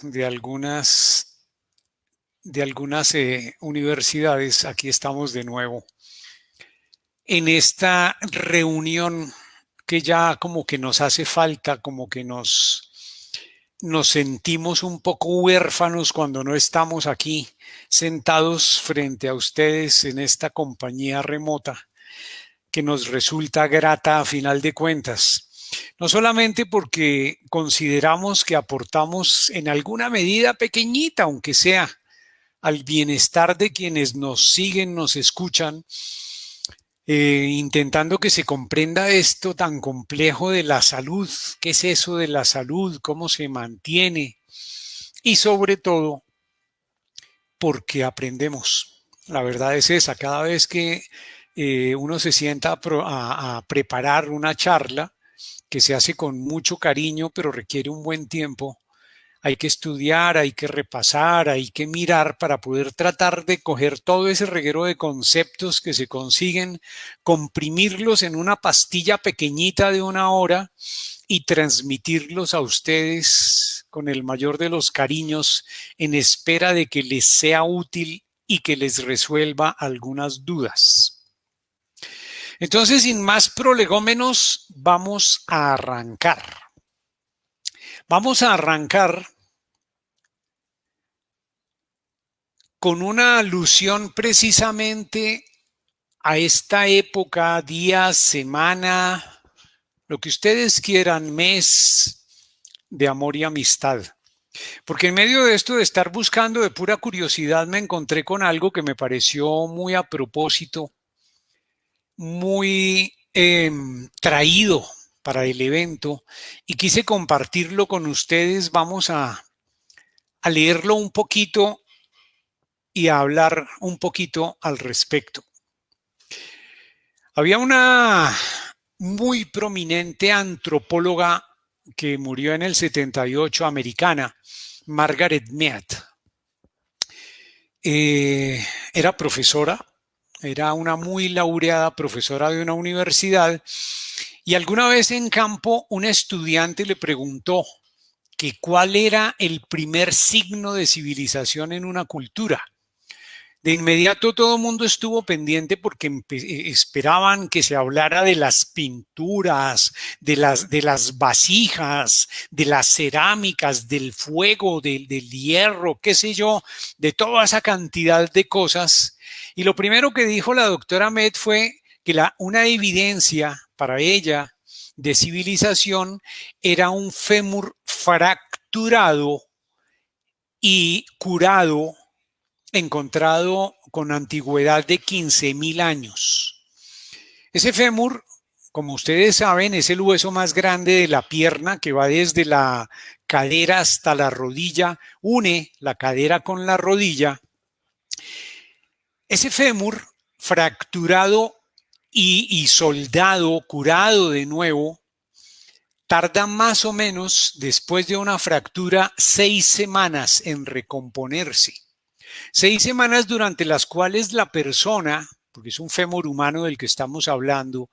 de algunas universidades. Aquí estamos de nuevo en esta reunión que ya como que nos hace falta, como que nos sentimos un poco huérfanos cuando no estamos aquí sentados frente a ustedes en esta compañía remota que nos resulta grata a final de cuentas. No solamente porque consideramos que aportamos en alguna medida pequeñita, aunque sea, al bienestar de quienes nos siguen, nos escuchan, intentando que se comprenda esto tan complejo de la salud. ¿Qué es eso de la salud? ¿Cómo se mantiene? Y sobre todo, porque aprendemos. La verdad es esa, cada vez que uno se sienta a preparar una charla, que se hace con mucho cariño, pero requiere un buen tiempo. Hay que estudiar, hay que repasar, hay que mirar para poder tratar de coger todo ese reguero de conceptos que se consiguen, comprimirlos en una pastilla pequeñita de 1 hora y transmitirlos a ustedes con el mayor de los cariños en espera de que les sea útil y que les resuelva algunas dudas. Entonces, sin más prolegómenos, vamos a arrancar. Vamos a arrancar con una alusión precisamente a esta época, día, semana, lo que ustedes quieran, mes de amor y amistad. Porque en medio de esto de estar buscando de pura curiosidad me encontré con algo que me pareció muy a propósito, muy traído para el evento y quise compartirlo con ustedes. Vamos a leerlo un poquito y a hablar un poquito al respecto. Había una muy prominente antropóloga que murió en el 78, americana, Margaret Mead. Era profesora, era una muy laureada profesora de una universidad, y alguna vez en campo un estudiante le preguntó que cuál era el primer signo de civilización en una cultura. De inmediato todo el mundo estuvo pendiente porque esperaban que se hablara de las pinturas, de las vasijas, de las cerámicas, del fuego, del hierro, qué sé yo, de toda esa cantidad de cosas. Y lo primero que dijo la doctora Med fue que una evidencia para ella de civilización era un fémur fracturado y curado, encontrado con antigüedad de 15.000 años. Ese fémur, como ustedes saben, es el hueso más grande de la pierna que va desde la cadera hasta la rodilla, une la cadera con la rodilla. Ese fémur fracturado y soldado, curado de nuevo, tarda más o menos, después de una fractura, 6 semanas en recomponerse. 6 semanas durante las cuales la persona, porque es un fémur humano del que estamos hablando,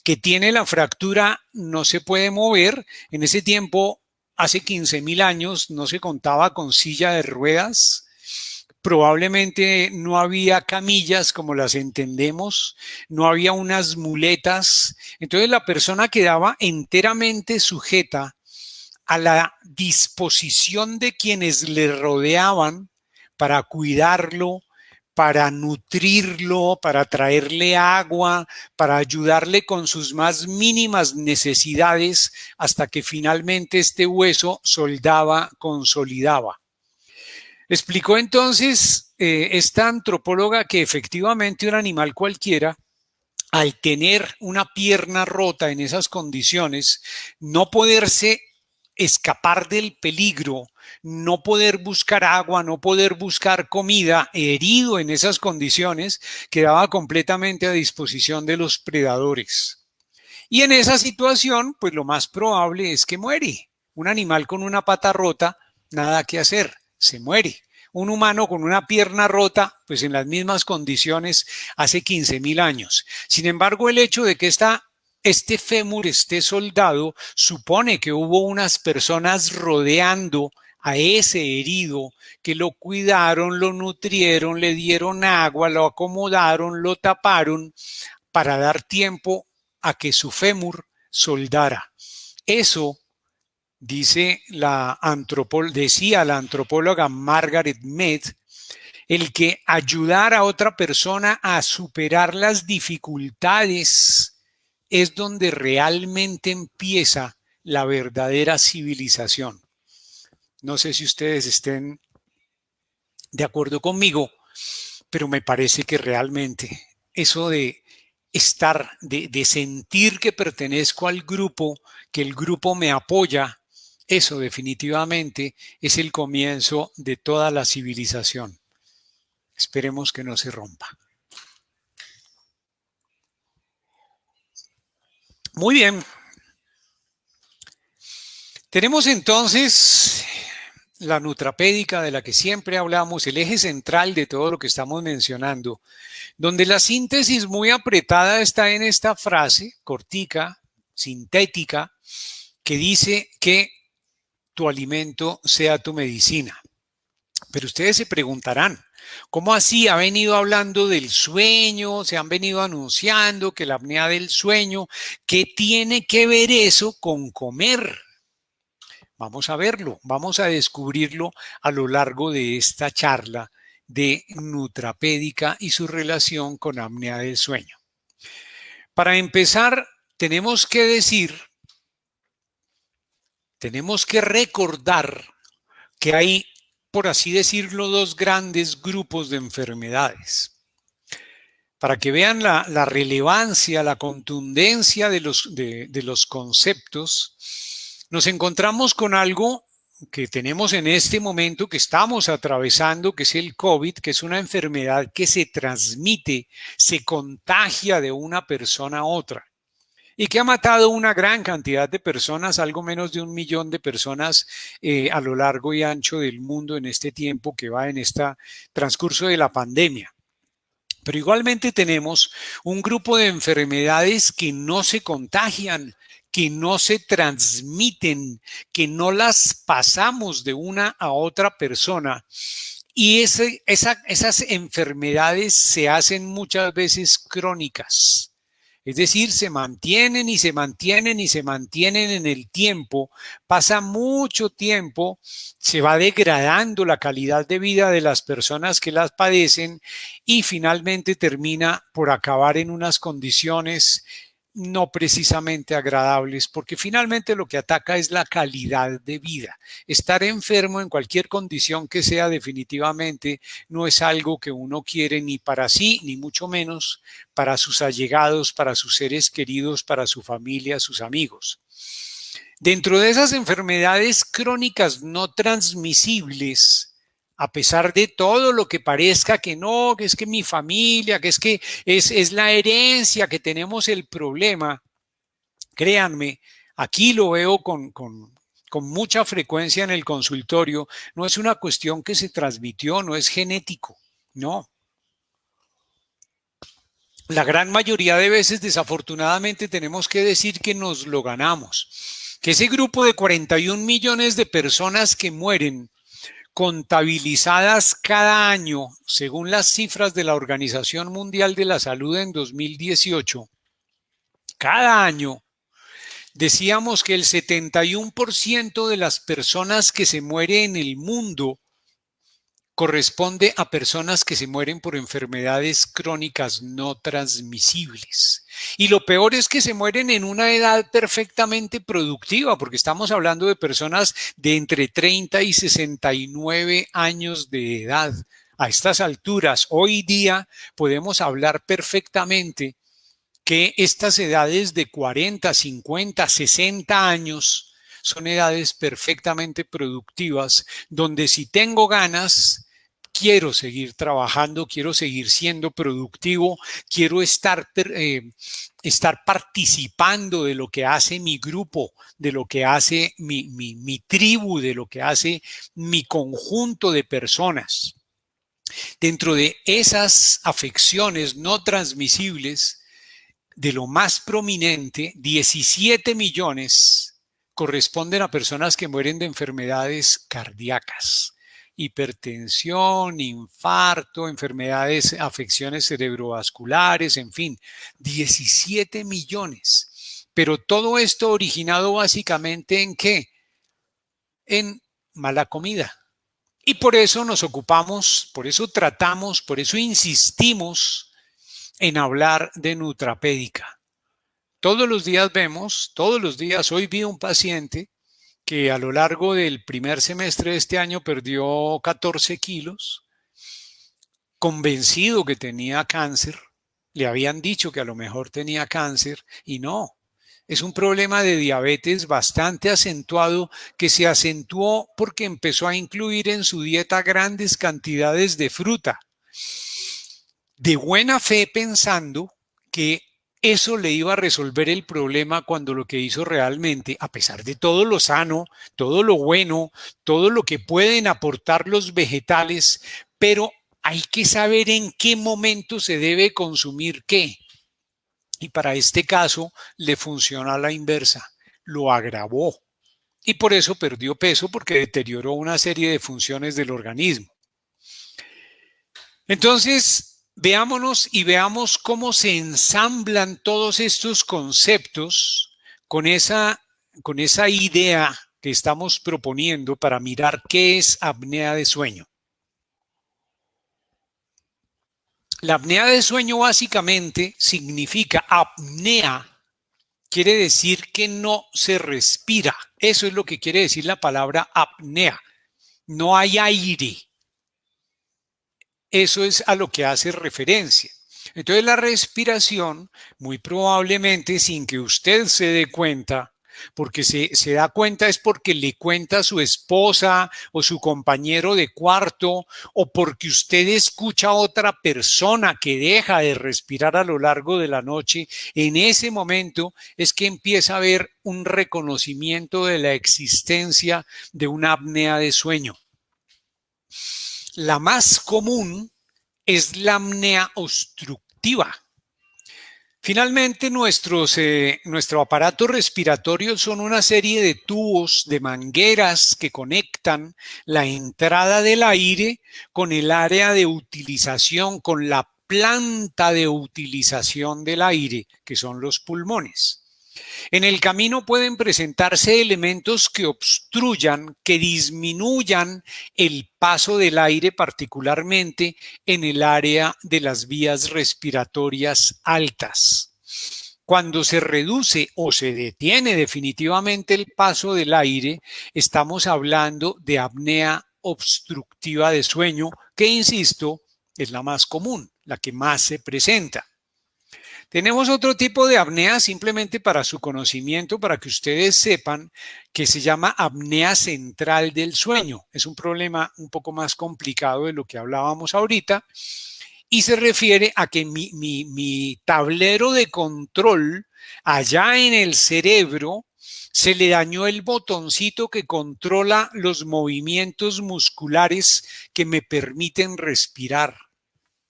que tiene la fractura no se puede mover. En ese tiempo, hace 15.000 años, no se contaba con silla de ruedas. Probablemente no había camillas como las entendemos, no había unas muletas. Entonces la persona quedaba enteramente sujeta a la disposición de quienes le rodeaban para cuidarlo, para nutrirlo, para traerle agua, para ayudarle con sus más mínimas necesidades hasta que finalmente este hueso soldaba, consolidaba. Explicó entonces esta antropóloga que efectivamente un animal cualquiera, al tener una pierna rota en esas condiciones, no poderse escapar del peligro, no poder buscar agua, no poder buscar comida, herido en esas condiciones, quedaba completamente a disposición de los predadores. Y en esa situación, pues lo más probable es que muere. Un animal con una pata rota, nada que hacer, se muere. Un humano con una pierna rota, pues en las mismas condiciones hace 15.000 años. Sin embargo, el hecho de que este fémur esté soldado supone que hubo unas personas rodeando a ese herido, que lo cuidaron, lo nutrieron, le dieron agua, lo acomodaron, lo taparon para dar tiempo a que su fémur soldara. Eso decía la antropóloga Margaret Mead, el que ayudar a otra persona a superar las dificultades es donde realmente empieza la verdadera civilización. No sé si ustedes estén de acuerdo conmigo, pero me parece que realmente eso de de sentir que pertenezco al grupo, que el grupo me apoya, eso definitivamente es el comienzo de toda la civilización. Esperemos que no se rompa. Muy bien. Tenemos entonces la nutrapédica de la que siempre hablamos, el eje central de todo lo que estamos mencionando, donde la síntesis muy apretada está en esta frase cortica, sintética, que dice que tu alimento sea tu medicina. Pero ustedes se preguntarán, ¿cómo así? Ha venido hablando del sueño, se han venido anunciando que la apnea del sueño, ¿qué tiene que ver eso con comer? Vamos a verlo, vamos a descubrirlo a lo largo de esta charla de nutrapédica y su relación con apnea del sueño. Para empezar, tenemos que recordar que hay, por así decirlo, dos grandes grupos de enfermedades. Para que vean la relevancia, la contundencia de los conceptos, nos encontramos con algo que tenemos en este momento, que estamos atravesando, que es el COVID, que es una enfermedad que se transmite, se contagia de una persona a otra y que ha matado una gran cantidad de personas, algo menos de 1 millón de personas a lo largo y ancho del mundo en este tiempo que va en este transcurso de la pandemia. Pero igualmente tenemos un grupo de enfermedades que no se contagian, que no se transmiten, que no las pasamos de una a otra persona. Y esas enfermedades se hacen muchas veces crónicas. Es decir, se mantienen y se mantienen y se mantienen en el tiempo, pasa mucho tiempo, se va degradando la calidad de vida de las personas que las padecen y finalmente termina por acabar en unas condiciones no precisamente agradables, porque finalmente lo que ataca es la calidad de vida. Estar enfermo en cualquier condición que sea definitivamente no es algo que uno quiere ni para sí, ni mucho menos para sus allegados, para sus seres queridos, para su familia, sus amigos. Dentro de esas enfermedades crónicas no transmisibles, a pesar de todo lo que parezca que no, que es que mi familia, que es la herencia, que tenemos el problema, créanme, aquí lo veo con mucha frecuencia en el consultorio, no es una cuestión que se transmitió, no es genético, no. La gran mayoría de veces, desafortunadamente, tenemos que decir que nos lo ganamos, que ese grupo de 41 millones de personas que mueren contabilizadas cada año, según las cifras de la Organización Mundial de la Salud en 2018, cada año decíamos que el 71% de las personas que se mueren en el mundo corresponde a personas que se mueren por enfermedades crónicas no transmisibles. Y lo peor es que se mueren en una edad perfectamente productiva, porque estamos hablando de personas de entre 30 y 69 años de edad. A estas alturas, hoy día, podemos hablar perfectamente que estas edades de 40, 50, 60 años son edades perfectamente productivas, donde si tengo ganas, quiero seguir trabajando, quiero seguir siendo productivo, quiero estar participando de lo que hace mi grupo, de lo que hace mi tribu, de lo que hace mi conjunto de personas. Dentro de esas afecciones no transmisibles, de lo más prominente, 17 millones corresponden a personas que mueren de enfermedades cardíacas, hipertensión, infarto, enfermedades, afecciones cerebrovasculares, en fin, 17 millones. Pero todo esto originado básicamente ¿en qué? En mala comida. Y por eso nos ocupamos, por eso tratamos, por eso insistimos en hablar de nutrapédica. Todos los días vemos, todos los días, hoy vi un paciente que a lo largo del primer semestre de este año perdió 14 kilos, convencido que tenía cáncer. Le habían dicho que a lo mejor tenía cáncer y no. Es un problema de diabetes bastante acentuado que se acentuó porque empezó a incluir en su dieta grandes cantidades de fruta. De buena fe pensando que eso le iba a resolver el problema cuando lo que hizo realmente, a pesar de todo lo sano, todo lo bueno, todo lo que pueden aportar los vegetales, pero hay que saber en qué momento se debe consumir qué. Y para este caso le funciona a la inversa, lo agravó. Y por eso perdió peso porque deterioró una serie de funciones del organismo. Entonces, veámonos y veamos cómo se ensamblan todos estos conceptos con esa idea que estamos proponiendo para mirar qué es apnea de sueño. La apnea de sueño básicamente significa apnea, quiere decir que no se respira. Eso es lo que quiere decir la palabra apnea. No hay aire. Eso es a lo que hace referencia. Entonces la respiración, muy probablemente sin que usted se dé cuenta, porque se da cuenta es porque le cuenta a su esposa o su compañero de cuarto o porque usted escucha a otra persona que deja de respirar a lo largo de la noche, en ese momento es que empieza a haber un reconocimiento de la existencia de una apnea de sueño. La más común es la apnea obstructiva. Finalmente, nuestro aparato respiratorio son una serie de tubos, de mangueras que conectan la entrada del aire con el área de utilización, con la planta de utilización del aire, que son los pulmones. En el camino pueden presentarse elementos que obstruyan, que disminuyan el paso del aire, particularmente en el área de las vías respiratorias altas. Cuando se reduce o se detiene definitivamente el paso del aire, estamos hablando de apnea obstructiva de sueño, que, insisto, es la más común, la que más se presenta. Tenemos otro tipo de apnea, simplemente para su conocimiento, para que ustedes sepan, que se llama apnea central del sueño. Es un problema un poco más complicado de lo que hablábamos ahorita y se refiere a que mi tablero de control allá en el cerebro se le dañó el botoncito que controla los movimientos musculares que me permiten respirar.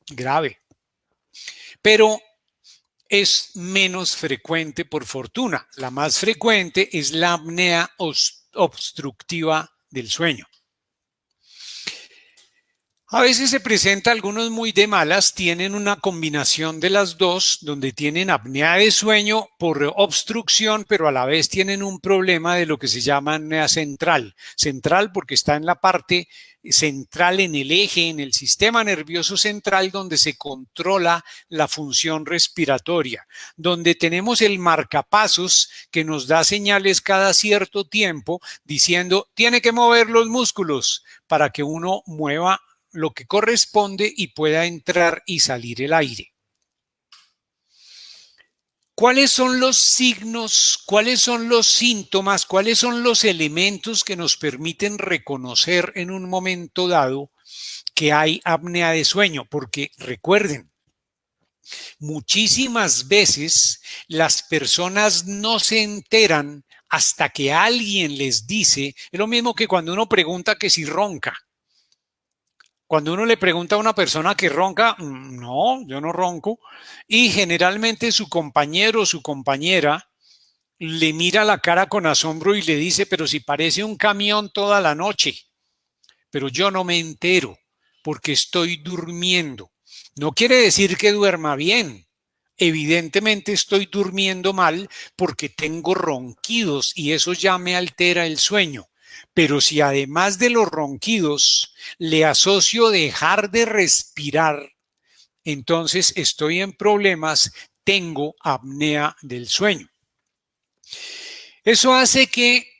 Grave. Pero es menos frecuente por fortuna. La más frecuente es la apnea obstructiva del sueño. A veces se presenta algunos muy de malas, tienen una combinación de las dos, donde tienen apnea de sueño por obstrucción, pero a la vez tienen un problema de lo que se llama apnea central. Central porque está en la parte central, en el eje, en el sistema nervioso central, donde se controla la función respiratoria, donde tenemos el marcapasos que nos da señales cada cierto tiempo diciendo tiene que mover los músculos para que uno mueva lo que corresponde y pueda entrar y salir el aire. ¿Cuáles son los signos, cuáles son los síntomas, cuáles son los elementos que nos permiten reconocer en un momento dado que hay apnea de sueño? Porque recuerden, muchísimas veces las personas no se enteran hasta que alguien les dice, es lo mismo que cuando uno pregunta que si ronca. Cuando uno le pregunta a una persona que ronca, no, yo no ronco, y generalmente su compañero o su compañera le mira la cara con asombro y le dice, pero si parece un camión toda la noche, pero yo no me entero porque estoy durmiendo. No quiere decir que duerma bien. Evidentemente estoy durmiendo mal porque tengo ronquidos y eso ya me altera el sueño. Pero si además de los ronquidos le asocio dejar de respirar, entonces estoy en problemas, tengo apnea del sueño. Eso hace que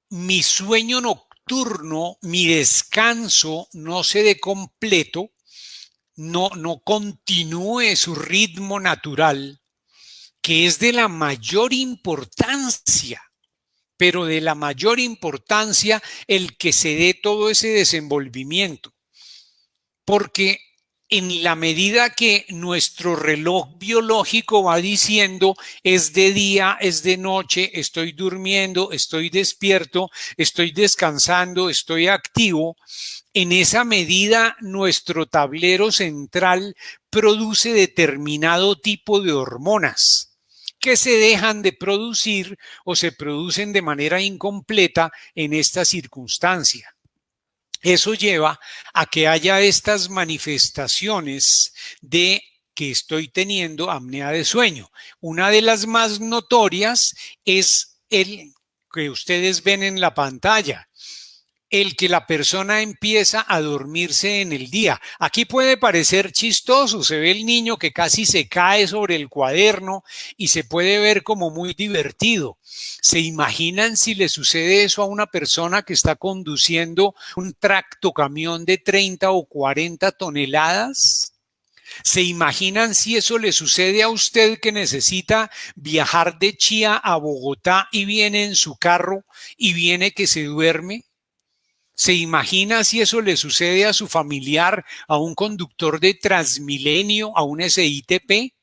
mi sueño nocturno, mi descanso no se dé completo, no continúe su ritmo natural, que es de la mayor importancia, pero de la mayor importancia el que se dé todo ese desenvolvimiento, porque en la medida que nuestro reloj biológico va diciendo es de día, es de noche, estoy durmiendo, estoy despierto, estoy descansando, estoy activo, en esa medida nuestro tablero central produce determinado tipo de hormonas que se dejan de producir o se producen de manera incompleta en esta circunstancia. Eso lleva a que haya estas manifestaciones de que estoy teniendo apnea de sueño. Una de las más notorias es el que ustedes ven en la pantalla, el que la persona empieza a dormirse en el día. Aquí puede parecer chistoso, se ve el niño que casi se cae sobre el cuaderno y se puede ver como muy divertido. ¿Se imaginan si le sucede eso a una persona que está conduciendo un tractocamión de 30 o 40 toneladas? ¿Se imaginan si eso le sucede a usted que necesita viajar de Chía a Bogotá y viene en su carro y viene que se duerme? ¿Se imagina si eso le sucede a su familiar, a un conductor de Transmilenio, a un SITP?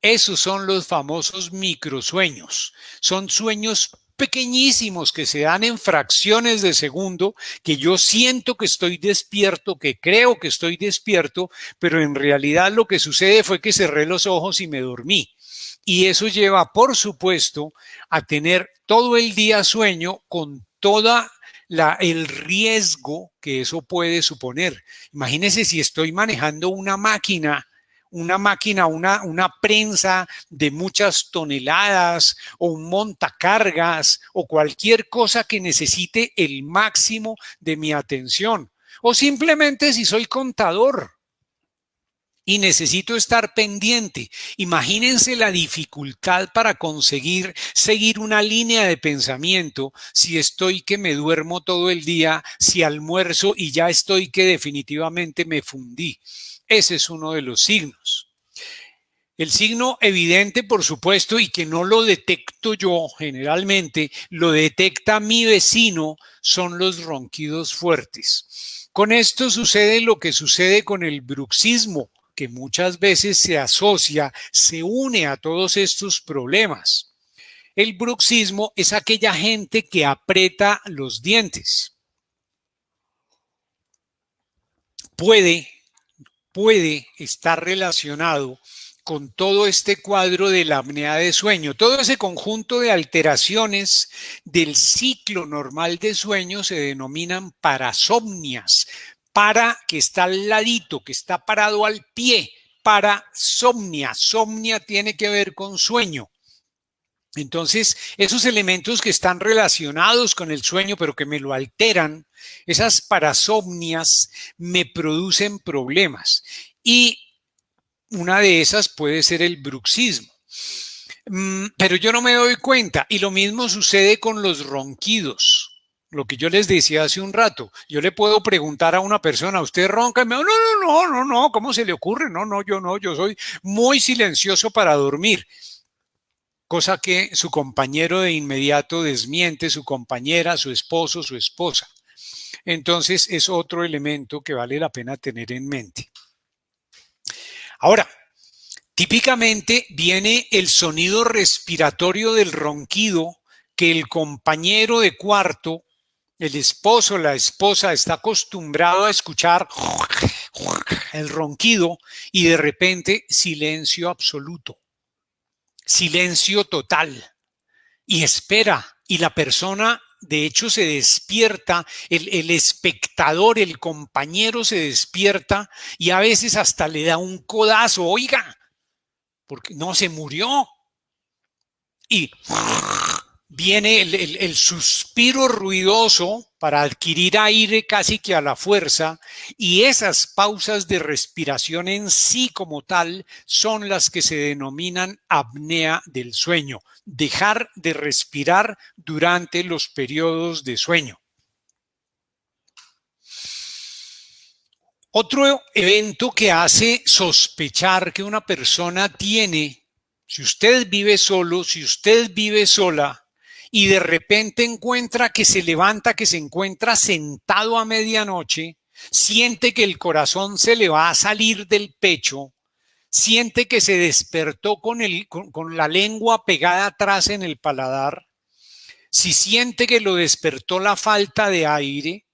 Esos son los famosos microsueños. Son sueños pequeñísimos que se dan en fracciones de segundo, que yo siento que estoy despierto, que creo que estoy despierto, pero en realidad lo que sucede fue que cerré los ojos y me dormí. Y eso lleva, por supuesto, a tener todo el día sueño con toda el riesgo que eso puede suponer. Imagínense si estoy manejando una prensa de muchas toneladas o un montacargas o cualquier cosa que necesite el máximo de mi atención. O simplemente si soy contador y necesito estar pendiente. Imagínense la dificultad para conseguir seguir una línea de pensamiento si estoy que me duermo todo el día, si almuerzo y ya estoy que definitivamente me fundí. Ese es uno de los signos. El signo evidente, por supuesto, y que no lo detecto yo generalmente, lo detecta mi vecino, son los ronquidos fuertes. Con esto sucede lo que sucede con el bruxismo, que muchas veces se asocia, se une a todos estos problemas. El bruxismo es aquella gente que aprieta los dientes. Puede estar relacionado con todo este cuadro de la apnea de sueño. Todo ese conjunto de alteraciones del ciclo normal de sueño se denominan parasomnias. Para, que está al ladito, que está parado al pie, parasomnia. Somnia tiene que ver con sueño. Entonces, esos elementos que están relacionados con el sueño, pero que me lo alteran, esas parasomnias me producen problemas. Y una de esas puede ser el bruxismo. Pero yo no me doy cuenta. Y lo mismo sucede con los ronquidos. Lo que yo les decía hace un rato. Yo le puedo preguntar a una persona, ¿usted ronca? Y me dice, no, ¿cómo se le ocurre? No, yo soy muy silencioso para dormir. Cosa que su compañero de inmediato desmiente, su compañera, su esposo, su esposa. Entonces es otro elemento que vale la pena tener en mente. Ahora, típicamente viene el sonido respiratorio del ronquido que el compañero de cuarto, el esposo, la esposa está acostumbrado a escuchar el ronquido y de repente silencio absoluto, silencio total. y espera, y la persona de hecho se despierta, el espectador, el compañero se despierta y a veces hasta le da un codazo, oiga, porque no se murió. Y viene el suspiro ruidoso para adquirir aire casi que a la fuerza, y esas pausas de respiración en sí como tal son las que se denominan apnea del sueño, dejar de respirar durante los periodos de sueño. Otro evento que hace sospechar que una persona tiene, si usted vive solo, si usted vive sola, y de repente encuentra que se levanta, que se encuentra sentado a medianoche, siente que el corazón se le va a salir del pecho, siente que se despertó con la lengua pegada atrás en el paladar, si siente que lo despertó la falta de aire,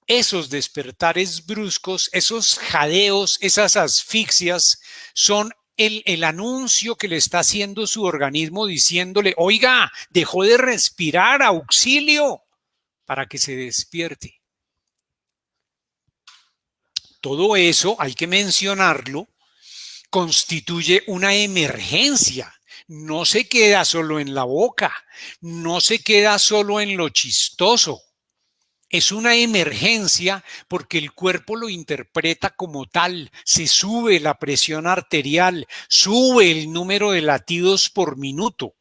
esos despertares bruscos, esos jadeos, esas asfixias son el anuncio que le está haciendo su organismo diciéndole, oiga, dejó de respirar, auxilio, para que se despierte. Todo eso, hay que mencionarlo, constituye una emergencia. No se queda solo en la boca, no se queda solo en lo chistoso. Es una emergencia porque el cuerpo lo interpreta como tal. Se sube la presión arterial, sube el número de latidos por minuto.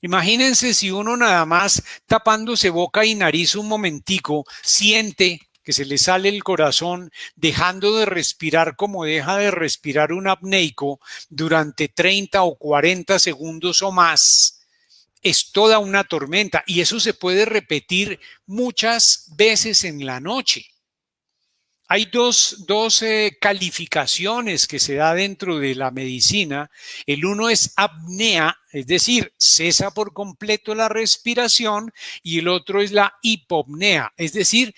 Imagínense si uno nada más tapándose boca y nariz un momentico siente que se le sale el corazón, dejando de respirar como deja de respirar un apneico durante 30 o 40 segundos o más. Es toda una tormenta y eso se puede repetir muchas veces en la noche. Hay dos calificaciones que se da dentro de la medicina. El uno es apnea, es decir, cesa por completo la respiración, y el otro es la hipopnea, es decir,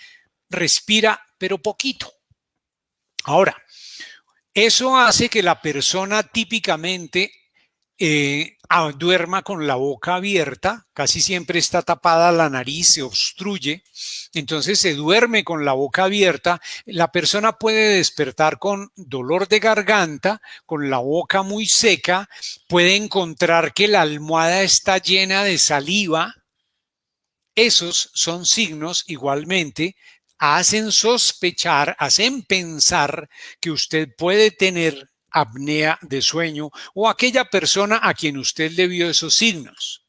respira pero poquito. Ahora, eso hace que la persona típicamente duerma con la boca abierta, casi siempre está tapada la nariz, se obstruye, entonces se duerme con la boca abierta, la persona puede despertar con dolor de garganta, con la boca muy seca, puede encontrar que la almohada está llena de saliva. Esos son signos igualmente, hacen sospechar, hacen pensar que usted puede tener apnea de sueño o aquella persona a quien usted le vio esos signos.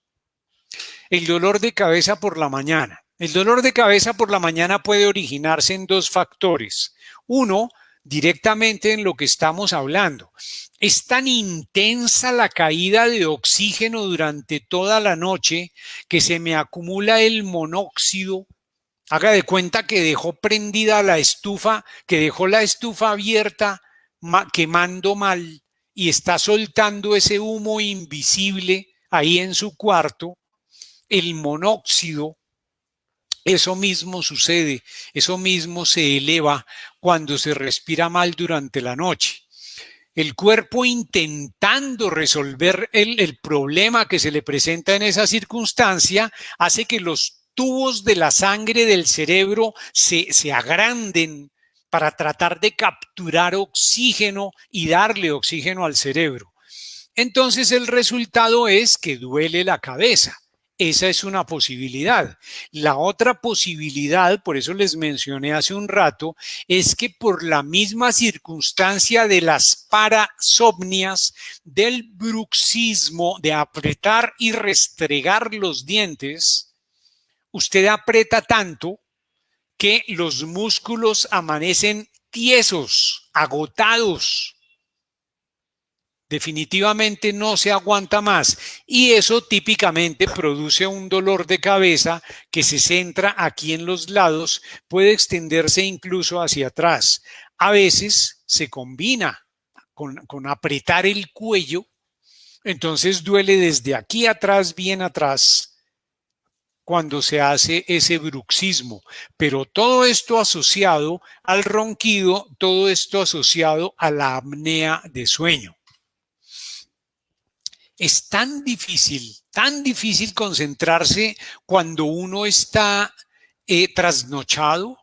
El dolor de cabeza por la mañana. El dolor de cabeza por la mañana puede originarse en dos factores. Uno, directamente en lo que estamos hablando. Es tan intensa la caída de oxígeno durante toda la noche que se me acumula el monóxido. Haga de cuenta que dejó prendida la estufa, que dejó la estufa abierta, quemando mal, y está soltando ese humo invisible ahí en su cuarto. El monóxido, eso mismo sucede, eso mismo se eleva cuando se respira mal durante la noche. El cuerpo intentando resolver el problema que se le presenta en esa circunstancia hace que los tubos de la sangre del cerebro se agranden para tratar de capturar oxígeno y darle oxígeno al cerebro. Entonces el resultado es que duele la cabeza. Esa es una posibilidad. La otra posibilidad, por eso les mencioné hace un rato, es que por la misma circunstancia de las parasomnias, del bruxismo, de apretar y restregar los dientes, usted aprieta tanto que los músculos amanecen tiesos, agotados. Definitivamente no se aguanta más y eso típicamente produce un dolor de cabeza que se centra aquí en los lados, puede extenderse incluso hacia atrás. A veces se combina con apretar el cuello, entonces duele desde aquí atrás, bien atrás, cuando se hace ese bruxismo, pero todo esto asociado al ronquido, todo esto asociado a la apnea de sueño. Es tan difícil concentrarse cuando uno está trasnochado.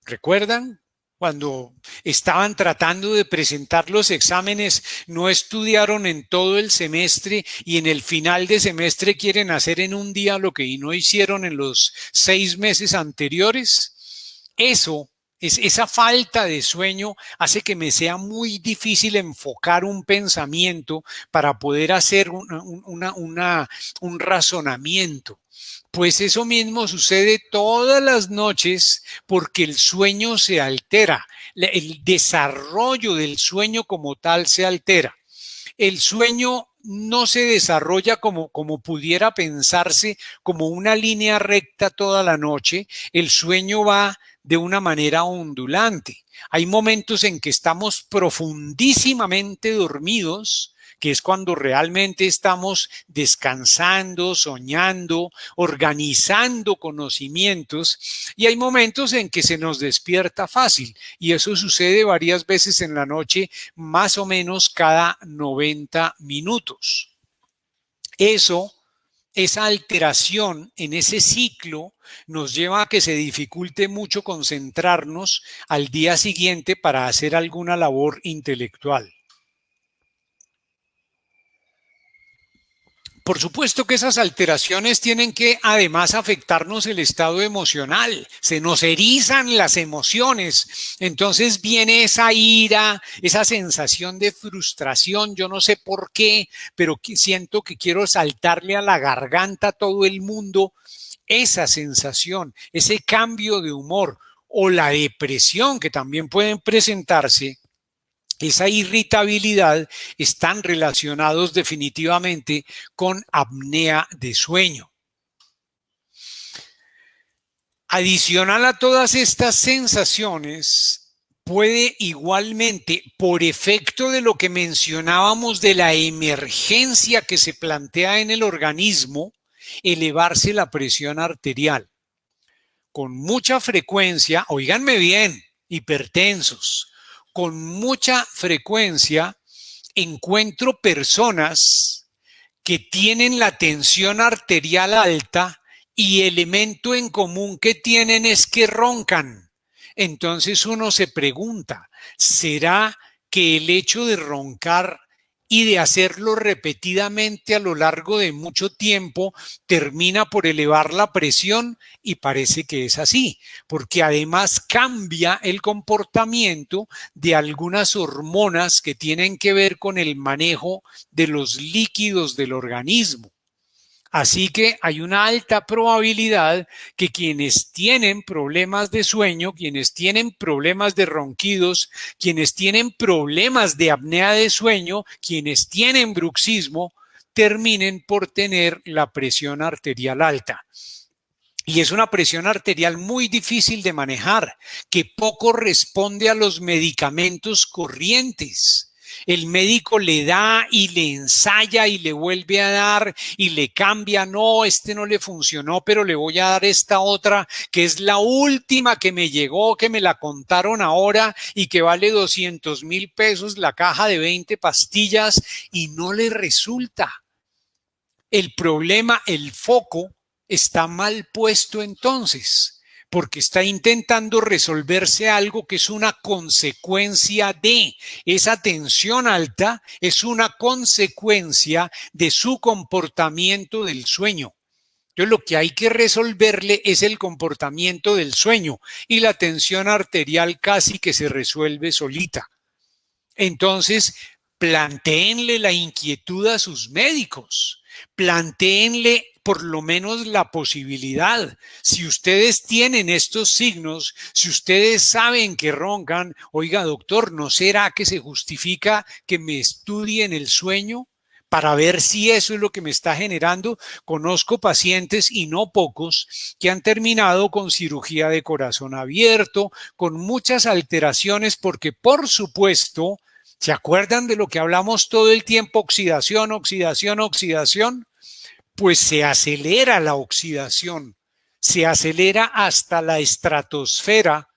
¿Recuerdan? Cuando estaban tratando de presentar los exámenes, no estudiaron en todo el semestre y en el final de semestre quieren hacer en un día lo que no hicieron en los 6 meses anteriores. Esa falta de sueño hace que me sea muy difícil enfocar un pensamiento para poder hacer un razonamiento. Pues eso mismo sucede todas las noches porque el sueño se altera, el desarrollo del sueño como tal se altera. El sueño no se desarrolla como pudiera pensarse, como una línea recta toda la noche. El sueño va de una manera ondulante. Hay momentos en que estamos profundísimamente dormidos, que es cuando realmente estamos descansando, soñando, organizando conocimientos, y hay momentos en que se nos despierta fácil, y eso sucede varias veces en la noche, más o menos cada 90 minutos. Esa alteración en ese ciclo nos lleva a que se dificulte mucho concentrarnos al día siguiente para hacer alguna labor intelectual. Por supuesto que esas alteraciones tienen que además afectarnos el estado emocional, se nos erizan las emociones, entonces viene esa ira, esa sensación de frustración, yo no sé por qué, pero siento que quiero saltarle a la garganta a todo el mundo, esa sensación, ese cambio de humor o la depresión que también pueden presentarse, esa irritabilidad, están relacionados definitivamente con apnea de sueño. Adicional a todas estas sensaciones, puede igualmente, por efecto de lo que mencionábamos de la emergencia que se plantea en el organismo, elevarse la presión arterial. Con mucha frecuencia, oíganme bien, hipertensos, con mucha frecuencia encuentro personas que tienen la tensión arterial alta y el elemento en común que tienen es que roncan. Entonces uno se pregunta, ¿será que el hecho de roncar y de hacerlo repetidamente a lo largo de mucho tiempo termina por elevar la presión? Y parece que es así, porque además cambia el comportamiento de algunas hormonas que tienen que ver con el manejo de los líquidos del organismo. Así que hay una alta probabilidad que quienes tienen problemas de sueño, quienes tienen problemas de ronquidos, quienes tienen problemas de apnea de sueño, quienes tienen bruxismo, terminen por tener la presión arterial alta. Y es una presión arterial muy difícil de manejar, que poco responde a los medicamentos corrientes. El médico le da y le ensaya y le vuelve a dar y le cambia. No, este no le funcionó, pero le voy a dar esta otra, que es la última que me llegó, que me la contaron ahora y que vale 200,000 pesos la caja de 20 pastillas y no le resulta. El problema, el foco, está mal puesto entonces, porque está intentando resolverse algo que es una consecuencia de esa tensión alta, es una consecuencia de su comportamiento del sueño. Entonces, lo que hay que resolverle es el comportamiento del sueño y la tensión arterial casi que se resuelve solita. Entonces, plantéenle la inquietud a sus médicos, plantéenle por lo menos la posibilidad. Si ustedes tienen estos signos, si ustedes saben que roncan, oiga, doctor, ¿no será que se justifica que me estudien el sueño para ver si eso es lo que me está generando? Conozco pacientes, y no pocos, que han terminado con cirugía de corazón abierto, con muchas alteraciones, porque por supuesto, ¿se acuerdan de lo que hablamos todo el tiempo? Oxidación, oxidación, oxidación. Pues se acelera la oxidación, se acelera hasta la estratosfera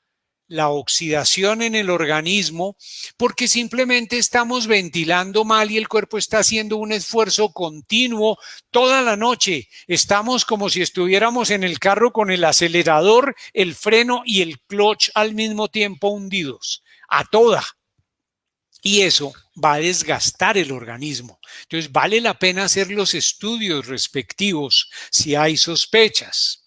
la oxidación en el organismo, porque simplemente estamos ventilando mal y el cuerpo está haciendo un esfuerzo continuo toda la noche. Estamos como si estuviéramos en el carro con el acelerador, el freno y el clutch al mismo tiempo hundidos, a toda. Y eso va a desgastar el organismo. Entonces, vale la pena hacer los estudios respectivos si hay sospechas.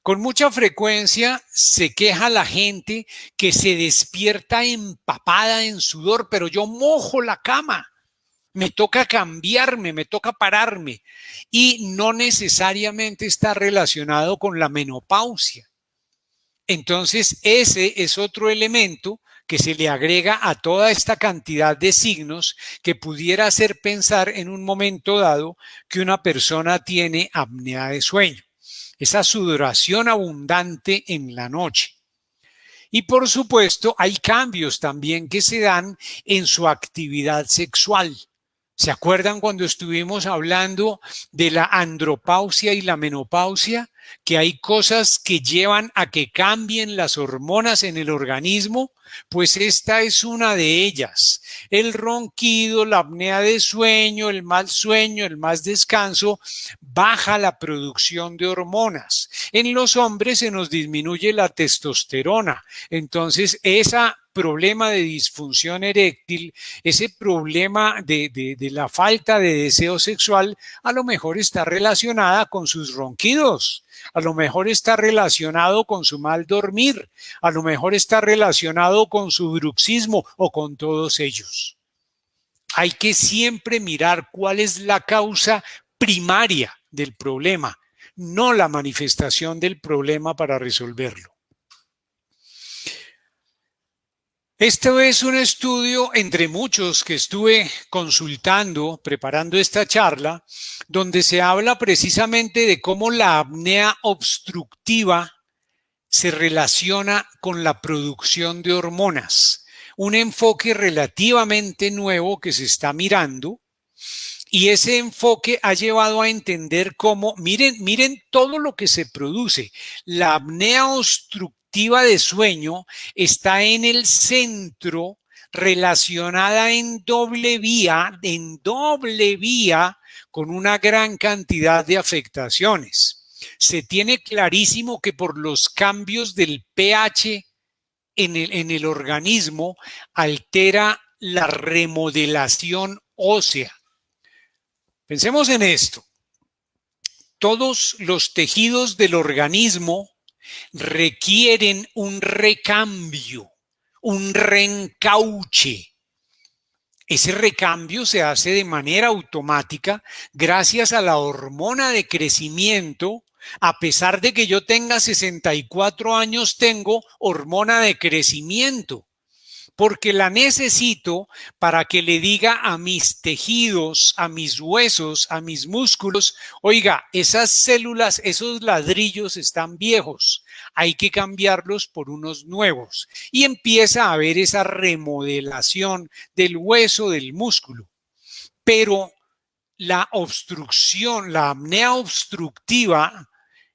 Con mucha frecuencia se queja la gente que se despierta empapada en sudor, pero yo mojo la cama. Me toca cambiarme, me toca pararme. Y no necesariamente está relacionado con la menopausia. Entonces, ese es otro elemento que se le agrega a toda esta cantidad de signos que pudiera hacer pensar en un momento dado que una persona tiene apnea de sueño. Esa sudoración abundante en la noche. Y por supuesto, hay cambios también que se dan en su actividad sexual. ¿Se acuerdan cuando estuvimos hablando de la andropausia y la menopausia? Que hay cosas que llevan a que cambien las hormonas en el organismo, pues esta es una de ellas. El ronquido, la apnea de sueño, el mal descanso, baja la producción de hormonas. En los hombres se nos disminuye la testosterona. Entonces, ese problema de disfunción eréctil, ese problema de la falta de deseo sexual, a lo mejor está relacionada con sus ronquidos, a lo mejor está relacionado con su mal dormir, a lo mejor está relacionado con su bruxismo o con todos ellos. Hay que siempre mirar cuál es la causa primaria del problema, no la manifestación del problema para resolverlo. Este es un estudio entre muchos que estuve consultando, preparando esta charla, donde se habla precisamente de cómo la apnea obstructiva se relaciona con la producción de hormonas. Un enfoque relativamente nuevo que se está mirando, y ese enfoque ha llevado a entender cómo, miren todo lo que se produce. La apnea obstructiva de sueño está en el centro, relacionada en doble vía, con una gran cantidad de afectaciones. Se tiene clarísimo que por los cambios del pH en el organismo altera la remodelación ósea. Pensemos en esto. Todos los tejidos del organismo requieren un recambio, un reencauche. Ese recambio se hace de manera automática gracias a la hormona de crecimiento. A pesar de que yo tenga 64 años, tengo hormona de crecimiento, porque la necesito para que le diga a mis tejidos, a mis huesos, a mis músculos, oiga, esas células, esos ladrillos están viejos, hay que cambiarlos por unos nuevos. Y empieza a haber esa remodelación del hueso, del músculo. Pero la obstrucción, la apnea obstructiva,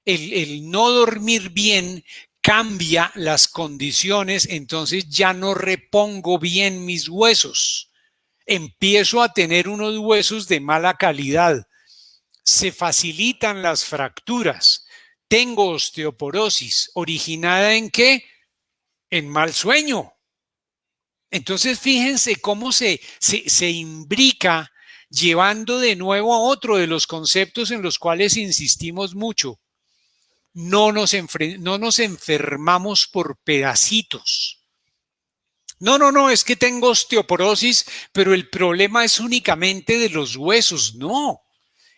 el no dormir bien, cambia las condiciones, entonces ya no repongo bien mis huesos. Empiezo a tener unos huesos de mala calidad. Se facilitan las fracturas. Tengo osteoporosis. ¿Originada en qué? En mal sueño. Entonces fíjense cómo se imbrica, llevando de nuevo a otro de los conceptos en los cuales insistimos mucho. No nos enfermamos por pedacitos. No, es que tengo osteoporosis, pero el problema es únicamente de los huesos. No,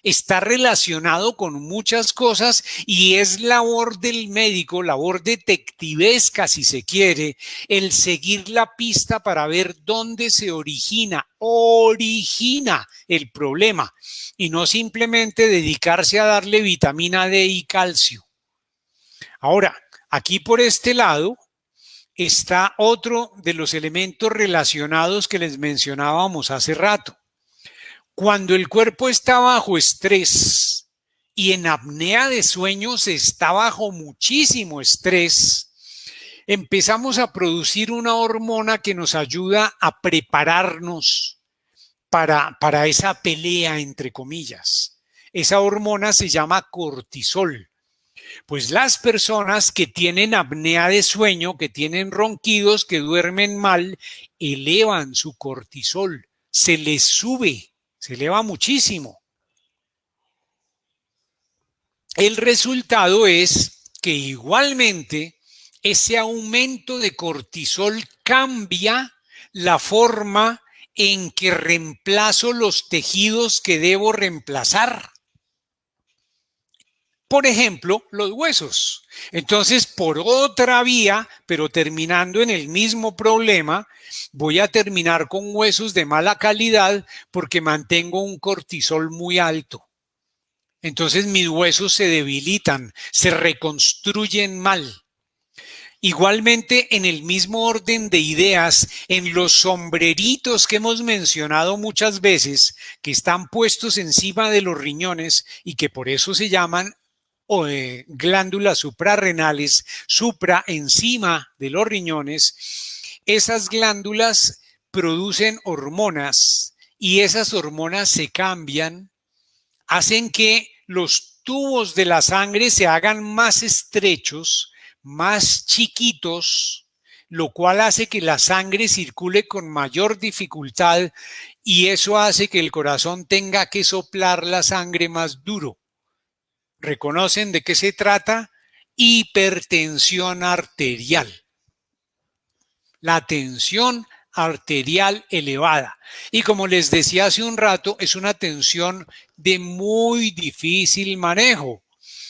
está relacionado con muchas cosas y es labor del médico, labor detectivesca si se quiere, el seguir la pista para ver dónde se origina el problema y no simplemente dedicarse a darle vitamina D y calcio. Ahora, aquí por este lado está otro de los elementos relacionados que les mencionábamos hace rato. Cuando el cuerpo está bajo estrés y en apnea de sueño se está bajo muchísimo estrés, empezamos a producir una hormona que nos ayuda a prepararnos para esa pelea, entre comillas. Esa hormona se llama cortisol. Pues las personas que tienen apnea de sueño, que tienen ronquidos, que duermen mal, elevan su cortisol, se les sube, se eleva muchísimo. El resultado es que igualmente ese aumento de cortisol cambia la forma en que reemplazo los tejidos que debo reemplazar. Por ejemplo, los huesos. Entonces, por otra vía, pero terminando en el mismo problema, voy a terminar con huesos de mala calidad porque mantengo un cortisol muy alto. Entonces mis huesos se debilitan, se reconstruyen mal. Igualmente, en el mismo orden de ideas, en los sombreritos que hemos mencionado muchas veces, que están puestos encima de los riñones y que por eso se llaman glándulas suprarrenales, supra encima de los riñones, esas glándulas producen hormonas y esas hormonas se cambian, hacen que los tubos de la sangre se hagan más estrechos, más chiquitos, lo cual hace que la sangre circule con mayor dificultad y eso hace que el corazón tenga que soplar la sangre más duro. ¿Reconocen de qué se trata? Hipertensión arterial. La tensión arterial elevada. Y como les decía hace un rato, es una tensión de muy difícil manejo.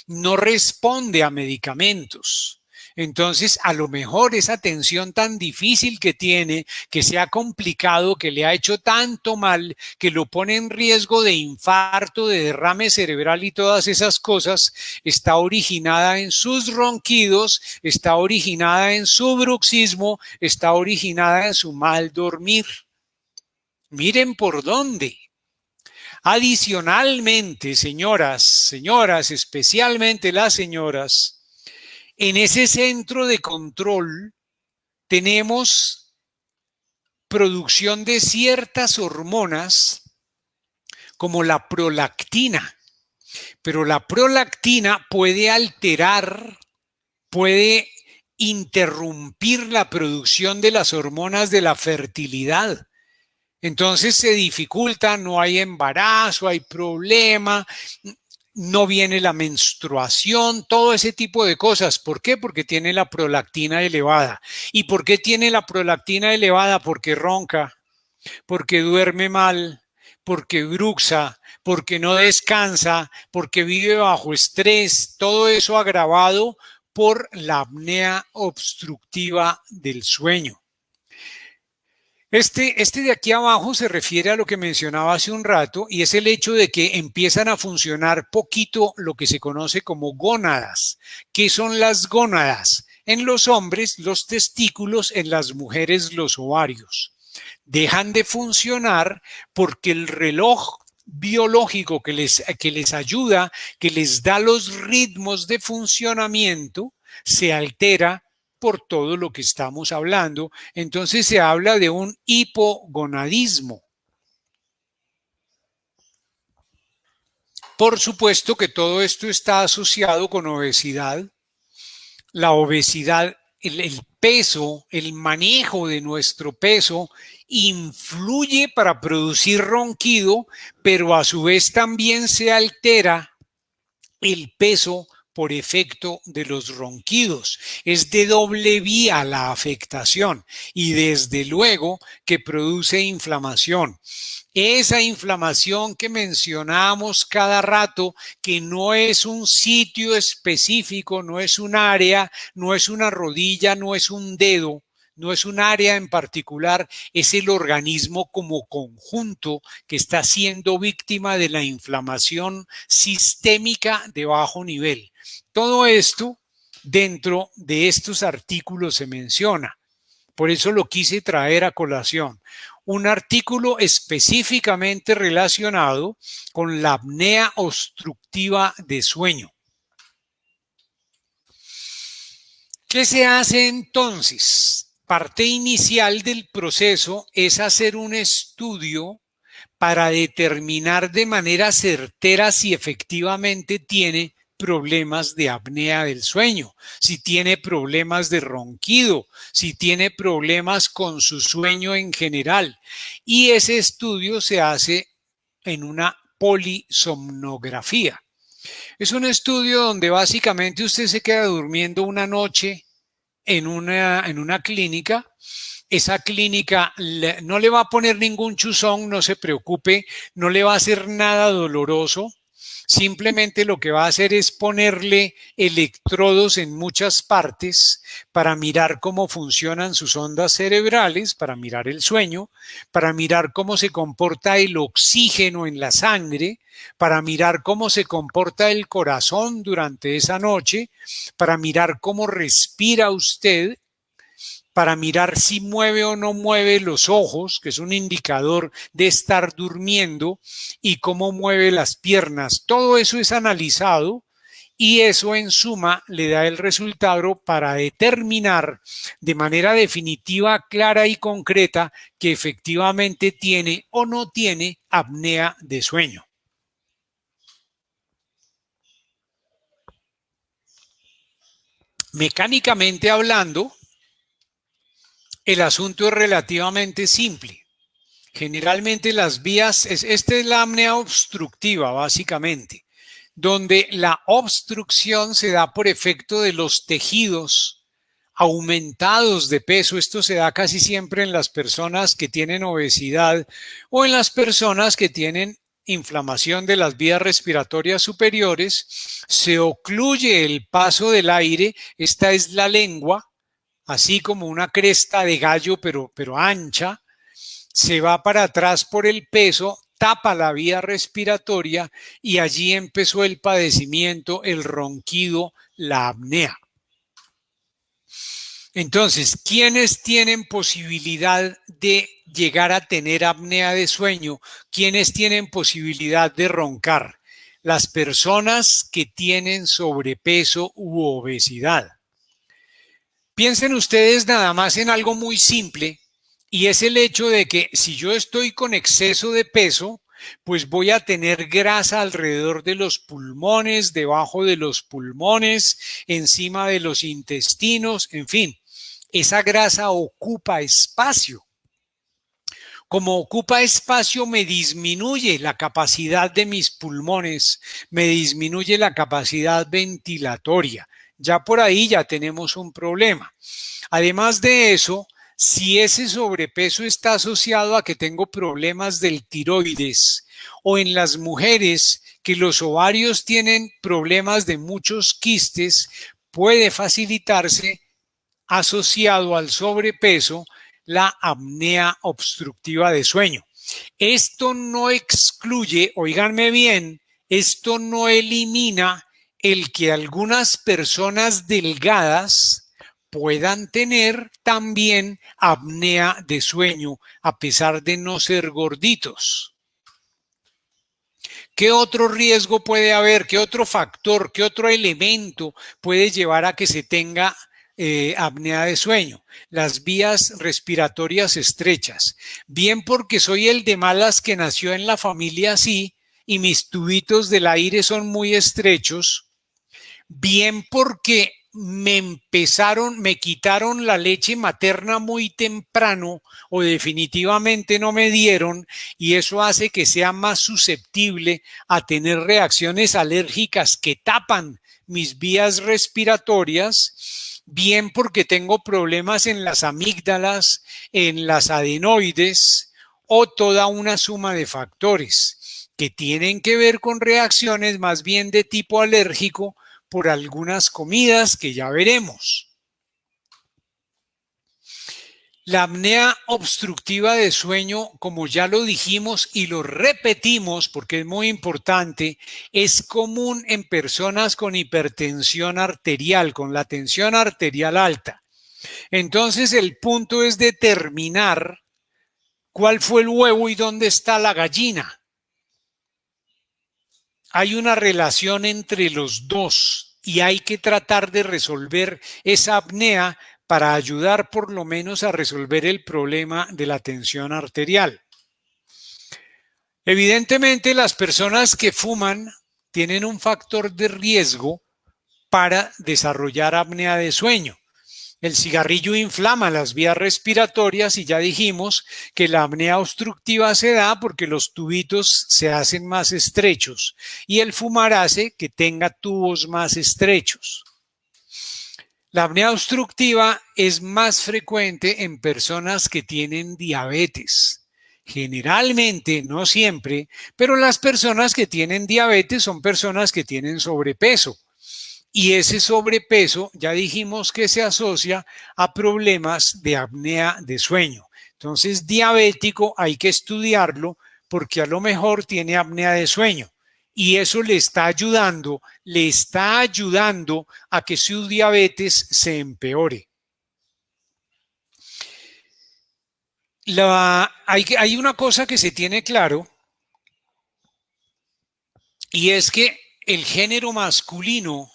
No responde a medicamentos. Entonces, a lo mejor esa tensión tan difícil que tiene, que se ha complicado, que le ha hecho tanto mal, que lo pone en riesgo de infarto, de derrame cerebral y todas esas cosas, está originada en sus ronquidos, está originada en su bruxismo, está originada en su mal dormir. Miren por dónde. Adicionalmente, señoras, especialmente las señoras, en ese centro de control tenemos producción de ciertas hormonas como la prolactina, pero la prolactina puede alterar, puede interrumpir la producción de las hormonas de la fertilidad. Entonces se dificulta, no hay embarazo, hay problema, no viene la menstruación, todo ese tipo de cosas. ¿Por qué? Porque tiene la prolactina elevada. ¿Y por qué tiene la prolactina elevada? Porque ronca, porque duerme mal, porque bruxa, porque no descansa, porque vive bajo estrés, todo eso agravado por la apnea obstructiva del sueño. Este de aquí abajo se refiere a lo que mencionaba hace un rato y es el hecho de que empiezan a funcionar poquito lo que se conoce como gónadas. ¿Qué son las gónadas? En los hombres, los testículos, en las mujeres, los ovarios. Dejan de funcionar porque el reloj biológico que les ayuda, que les da los ritmos de funcionamiento, se altera por todo lo que estamos hablando. Entonces se habla de un hipogonadismo. Por supuesto que todo esto está asociado con obesidad. La obesidad, el peso, el manejo de nuestro peso influye para producir ronquido, pero a su vez también se altera el peso por efecto de los ronquidos. Es de doble vía la afectación y desde luego que produce inflamación. Esa inflamación que mencionamos cada rato, que no es un sitio específico, no es un área, no es una rodilla, no es un dedo, no es un área en particular, es el organismo como conjunto que está siendo víctima de la inflamación sistémica de bajo nivel. Todo esto dentro de estos artículos se menciona. Por eso lo quise traer a colación. Un artículo específicamente relacionado con la apnea obstructiva de sueño. ¿Qué se hace entonces? Parte inicial del proceso es hacer un estudio para determinar de manera certera si efectivamente tiene problemas de apnea del sueño, si tiene problemas de ronquido, si tiene problemas con su sueño en general. Y ese estudio se hace en una polisomnografía. Es un estudio donde básicamente usted se queda durmiendo una noche en una clínica. Esa clínica no le va a poner ningún chuzón, no se preocupe, no le va a hacer nada doloroso. Simplemente lo que va a hacer es ponerle electrodos en muchas partes para mirar cómo funcionan sus ondas cerebrales, para mirar el sueño, para mirar cómo se comporta el oxígeno en la sangre, para mirar cómo se comporta el corazón durante esa noche, para mirar cómo respira usted, para mirar si mueve o no mueve los ojos, que es un indicador de estar durmiendo, y cómo mueve las piernas. Todo eso es analizado y eso en suma le da el resultado para determinar de manera definitiva, clara y concreta que efectivamente tiene o no tiene apnea de sueño. Mecánicamente hablando, el asunto es relativamente simple. Generalmente las vías, esta es la apnea obstructiva básicamente, donde la obstrucción se da por efecto de los tejidos aumentados de peso. Esto se da casi siempre en las personas que tienen obesidad o en las personas que tienen inflamación de las vías respiratorias superiores. Se ocluye el paso del aire, esta es la lengua, así como una cresta de gallo, pero ancha, se va para atrás por el peso, tapa la vía respiratoria y allí empezó el padecimiento, el ronquido, la apnea. Entonces, ¿quiénes tienen posibilidad de llegar a tener apnea de sueño? ¿Quiénes tienen posibilidad de roncar? Las personas que tienen sobrepeso u obesidad. Piensen ustedes nada más en algo muy simple y es el hecho de que si yo estoy con exceso de peso, pues voy a tener grasa alrededor de los pulmones, debajo de los pulmones, encima de los intestinos, en fin, esa grasa ocupa espacio. Como ocupa espacio, me disminuye la capacidad de mis pulmones, me disminuye la capacidad ventilatoria. Ya por ahí ya tenemos un problema. Además de eso, si ese sobrepeso está asociado a que tengo problemas del tiroides o en las mujeres que los ovarios tienen problemas de muchos quistes, puede facilitarse asociado al sobrepeso la apnea obstructiva de sueño. Esto no excluye, oíganme bien, esto no elimina el que algunas personas delgadas puedan tener también apnea de sueño a pesar de no ser gorditos. ¿Qué otro riesgo puede haber? ¿Qué otro factor, qué otro elemento puede llevar a que se tenga apnea de sueño? Las vías respiratorias estrechas. Bien porque soy el de malas que nació en la familia así y mis tubitos del aire son muy estrechos. Bien porque me quitaron la leche materna muy temprano o definitivamente no me dieron y eso hace que sea más susceptible a tener reacciones alérgicas que tapan mis vías respiratorias, bien porque tengo problemas en las amígdalas, en las adenoides o toda una suma de factores que tienen que ver con reacciones más bien de tipo alérgico por algunas comidas que ya veremos. La apnea obstructiva de sueño, como ya lo dijimos y lo repetimos porque es muy importante, es común en personas con hipertensión arterial, con la tensión arterial alta. Entonces el punto es determinar cuál fue el huevo y dónde está la gallina. Hay una relación entre los dos y hay que tratar de resolver esa apnea para ayudar por lo menos a resolver el problema de la tensión arterial. Evidentemente, las personas que fuman tienen un factor de riesgo para desarrollar apnea de sueño. El cigarrillo inflama las vías respiratorias y ya dijimos que la apnea obstructiva se da porque los tubitos se hacen más estrechos y el fumar hace que tenga tubos más estrechos. La apnea obstructiva es más frecuente en personas que tienen diabetes. Generalmente, no siempre, pero las personas que tienen diabetes son personas que tienen sobrepeso. Y ese sobrepeso ya dijimos que se asocia a problemas de apnea de sueño. Entonces, diabético hay que estudiarlo porque a lo mejor tiene apnea de sueño. Y eso le está ayudando a que su diabetes se empeore. Hay una cosa que se tiene claro y es que el género masculino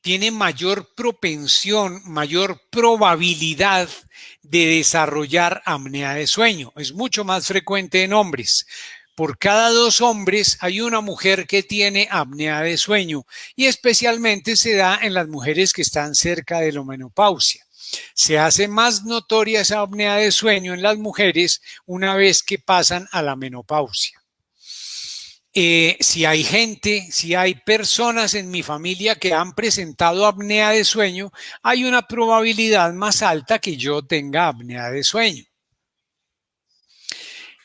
tiene mayor propensión, mayor probabilidad de desarrollar apnea de sueño. Es mucho más frecuente en hombres. Por cada 2 hombres hay una mujer que tiene apnea de sueño y especialmente se da en las mujeres que están cerca de la menopausia. Se hace más notoria esa apnea de sueño en las mujeres una vez que pasan a la menopausia. Si hay personas en mi familia que han presentado apnea de sueño, hay una probabilidad más alta que yo tenga apnea de sueño.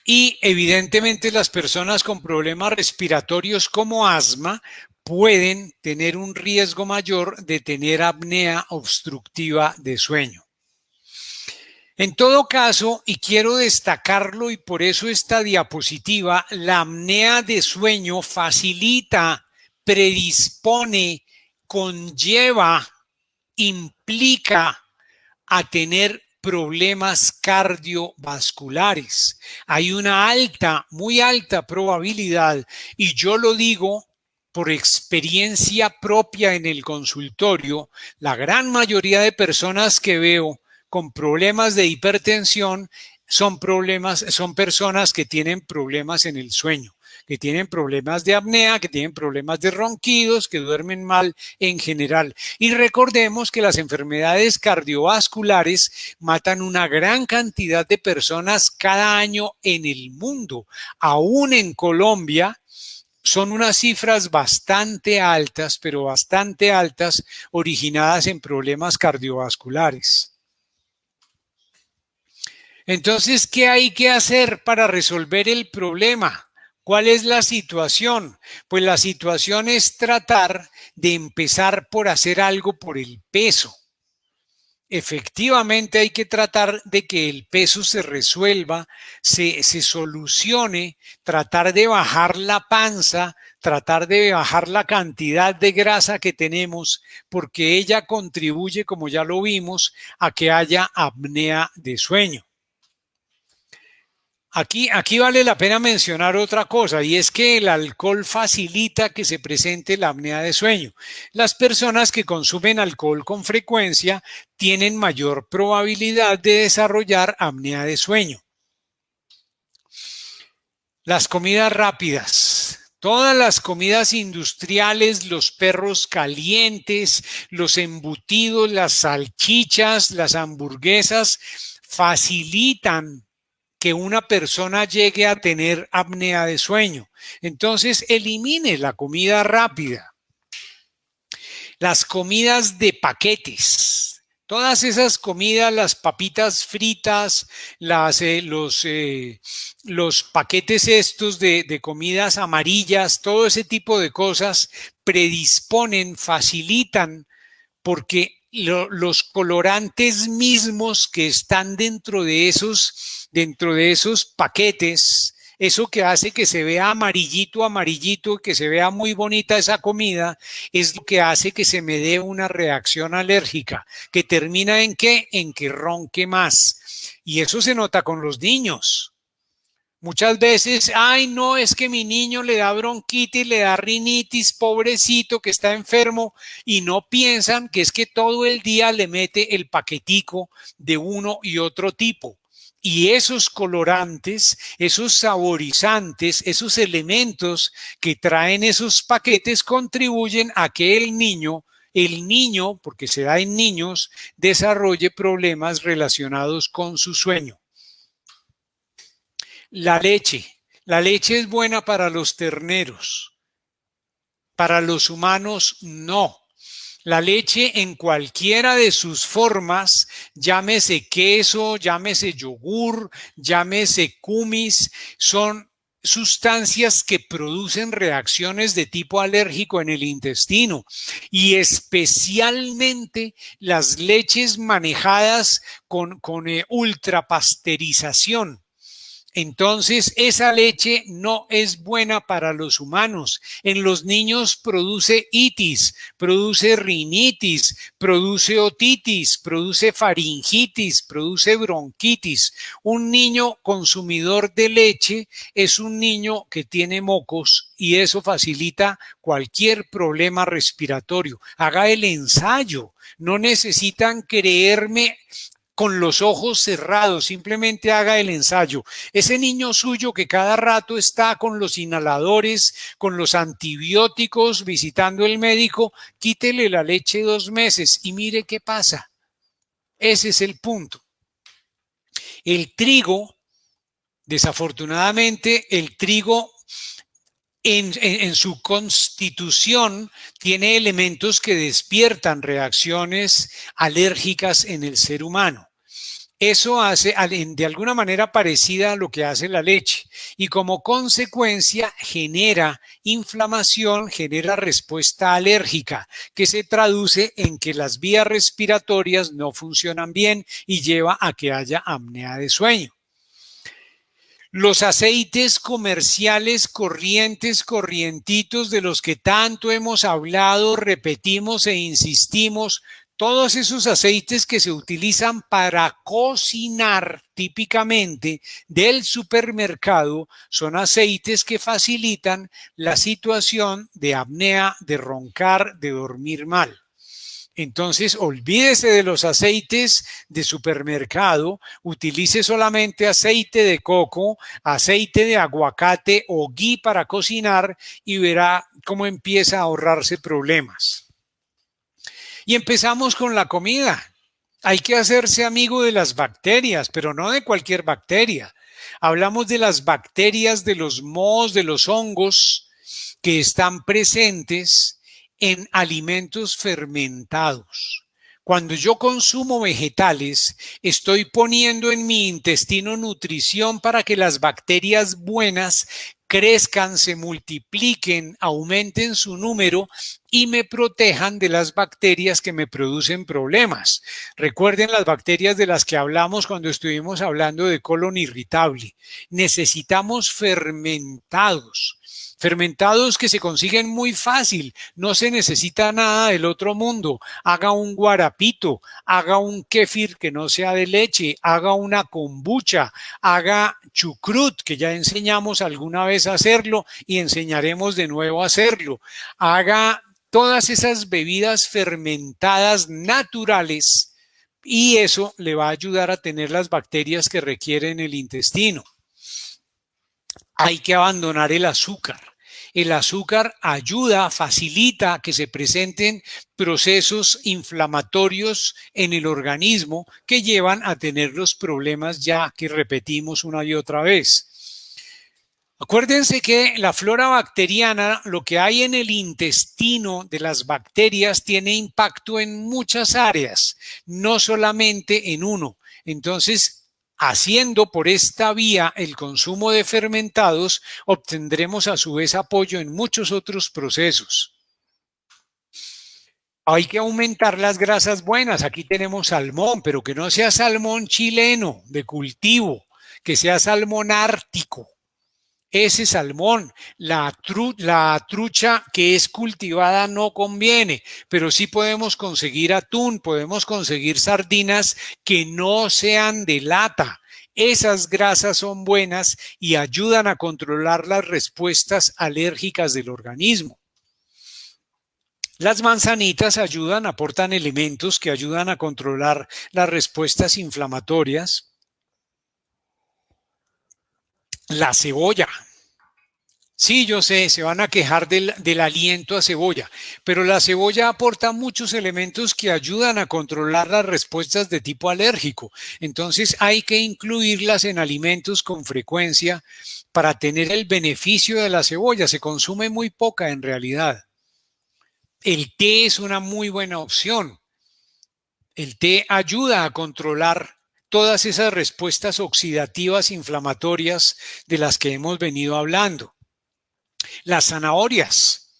Y evidentemente las personas con problemas respiratorios como asma pueden tener un riesgo mayor de tener apnea obstructiva de sueño. En todo caso, y quiero destacarlo y por eso esta diapositiva, la apnea de sueño facilita, predispone, conlleva, implica a tener problemas cardiovasculares. Hay una muy alta probabilidad, y yo lo digo por experiencia propia en el consultorio, la gran mayoría de personas que veo con problemas de hipertensión son personas que tienen problemas en el sueño, que tienen problemas de apnea, que tienen problemas de ronquidos, que duermen mal en general. Y recordemos que las enfermedades cardiovasculares matan una gran cantidad de personas cada año en el mundo. Aún en Colombia son unas cifras bastante altas, pero bastante altas, originadas en problemas cardiovasculares. Entonces, ¿qué hay que hacer para resolver el problema? ¿Cuál es la situación? Pues la situación es tratar de empezar por hacer algo por el peso. Efectivamente hay que tratar de que el peso se resuelva, se solucione, tratar de bajar la panza, tratar de bajar la cantidad de grasa que tenemos, porque ella contribuye, como ya lo vimos, a que haya apnea de sueño. Aquí vale la pena mencionar otra cosa y es que el alcohol facilita que se presente la apnea de sueño. Las personas que consumen alcohol con frecuencia tienen mayor probabilidad de desarrollar apnea de sueño. Las comidas rápidas. Todas las comidas industriales, los perros calientes, los embutidos, las salchichas, las hamburguesas facilitan que una persona llegue a tener apnea de sueño. Entonces, elimine la comida rápida. Las comidas de paquetes. Todas esas comidas, las papitas fritas, los paquetes estos de comidas amarillas, todo ese tipo de cosas predisponen, facilitan, porque los colorantes mismos que están dentro de esos paquetes, eso que hace que se vea amarillito, amarillito, que se vea muy bonita esa comida, es lo que hace que se me dé una reacción alérgica, que termina ¿en qué? En que ronque más. Y eso se nota con los niños. Muchas veces, ay, no, es que mi niño le da bronquitis, le da rinitis, pobrecito que está enfermo, y no piensan que es que todo el día le mete el paquetico de uno y otro tipo. Y esos colorantes, esos saborizantes, esos elementos que traen esos paquetes contribuyen a que el niño, porque se da en niños, desarrolle problemas relacionados con su sueño. La leche. La leche es buena para los terneros, para los humanos no. La leche en cualquiera de sus formas, llámese queso, llámese yogur, llámese kumis, son sustancias que producen reacciones de tipo alérgico en el intestino y especialmente las leches manejadas con ultrapasterización. Entonces, esa leche no es buena para los humanos. En los niños produce itis, produce rinitis, produce otitis, produce faringitis, produce bronquitis. Un niño consumidor de leche es un niño que tiene mocos y eso facilita cualquier problema respiratorio. Haga el ensayo. No necesitan creerme con los ojos cerrados, simplemente haga el ensayo. Ese niño suyo que cada rato está con los inhaladores, con los antibióticos, visitando el médico, quítele la leche 2 meses y mire qué pasa. Ese es el punto. El trigo, desafortunadamente, el trigo en su constitución tiene elementos que despiertan reacciones alérgicas en el ser humano. Eso hace de alguna manera parecida a lo que hace la leche y como consecuencia genera inflamación, genera respuesta alérgica que se traduce en que las vías respiratorias no funcionan bien y lleva a que haya apnea de sueño. Los aceites comerciales corrientes, corrientitos de los que tanto hemos hablado, repetimos e insistimos, todos esos aceites que se utilizan para cocinar típicamente del supermercado son aceites que facilitan la situación de apnea, de roncar, de dormir mal. Entonces, olvídese de los aceites de supermercado, utilice solamente aceite de coco, aceite de aguacate o ghee para cocinar y verá cómo empieza a ahorrarse problemas. Y empezamos con la comida. Hay que hacerse amigo de las bacterias, pero no de cualquier bacteria. Hablamos de las bacterias, de los mohos, de los hongos que están presentes en alimentos fermentados. Cuando yo consumo vegetales, estoy poniendo en mi intestino nutrición para que las bacterias buenas crezcan, se multipliquen, aumenten su número y me protejan de las bacterias que me producen problemas. Recuerden las bacterias de las que hablamos cuando estuvimos hablando de colon irritable. Necesitamos fermentados. Fermentados que se consiguen muy fácil, no se necesita nada del otro mundo. Haga un guarapito, haga un kéfir que no sea de leche, haga una kombucha, haga chucrut, que ya enseñamos alguna vez a hacerlo y enseñaremos de nuevo a hacerlo. Haga todas esas bebidas fermentadas naturales y eso le va a ayudar a tener las bacterias que requieren el intestino. Hay que abandonar el azúcar. El azúcar ayuda, facilita que se presenten procesos inflamatorios en el organismo que llevan a tener los problemas ya que repetimos una y otra vez. Acuérdense que la flora bacteriana, lo que hay en el intestino de las bacterias, tiene impacto en muchas áreas, no solamente en uno. Entonces, haciendo por esta vía el consumo de fermentados, obtendremos a su vez apoyo en muchos otros procesos. Hay que aumentar las grasas buenas. Aquí tenemos salmón, pero que no sea salmón chileno de cultivo, que sea salmón ártico. Ese salmón, la trucha que es cultivada no conviene, pero sí podemos conseguir atún, podemos conseguir sardinas que no sean de lata. Esas grasas son buenas y ayudan a controlar las respuestas alérgicas del organismo. Las manzanitas aportan elementos que ayudan a controlar las respuestas inflamatorias. La cebolla. Sí, yo sé, se van a quejar del aliento a cebolla, pero la cebolla aporta muchos elementos que ayudan a controlar las respuestas de tipo alérgico. Entonces hay que incluirlas en alimentos con frecuencia para tener el beneficio de la cebolla. Se consume muy poca en realidad. El té es una muy buena opción. El té ayuda a controlar todas esas respuestas oxidativas inflamatorias de las que hemos venido hablando. Las zanahorias.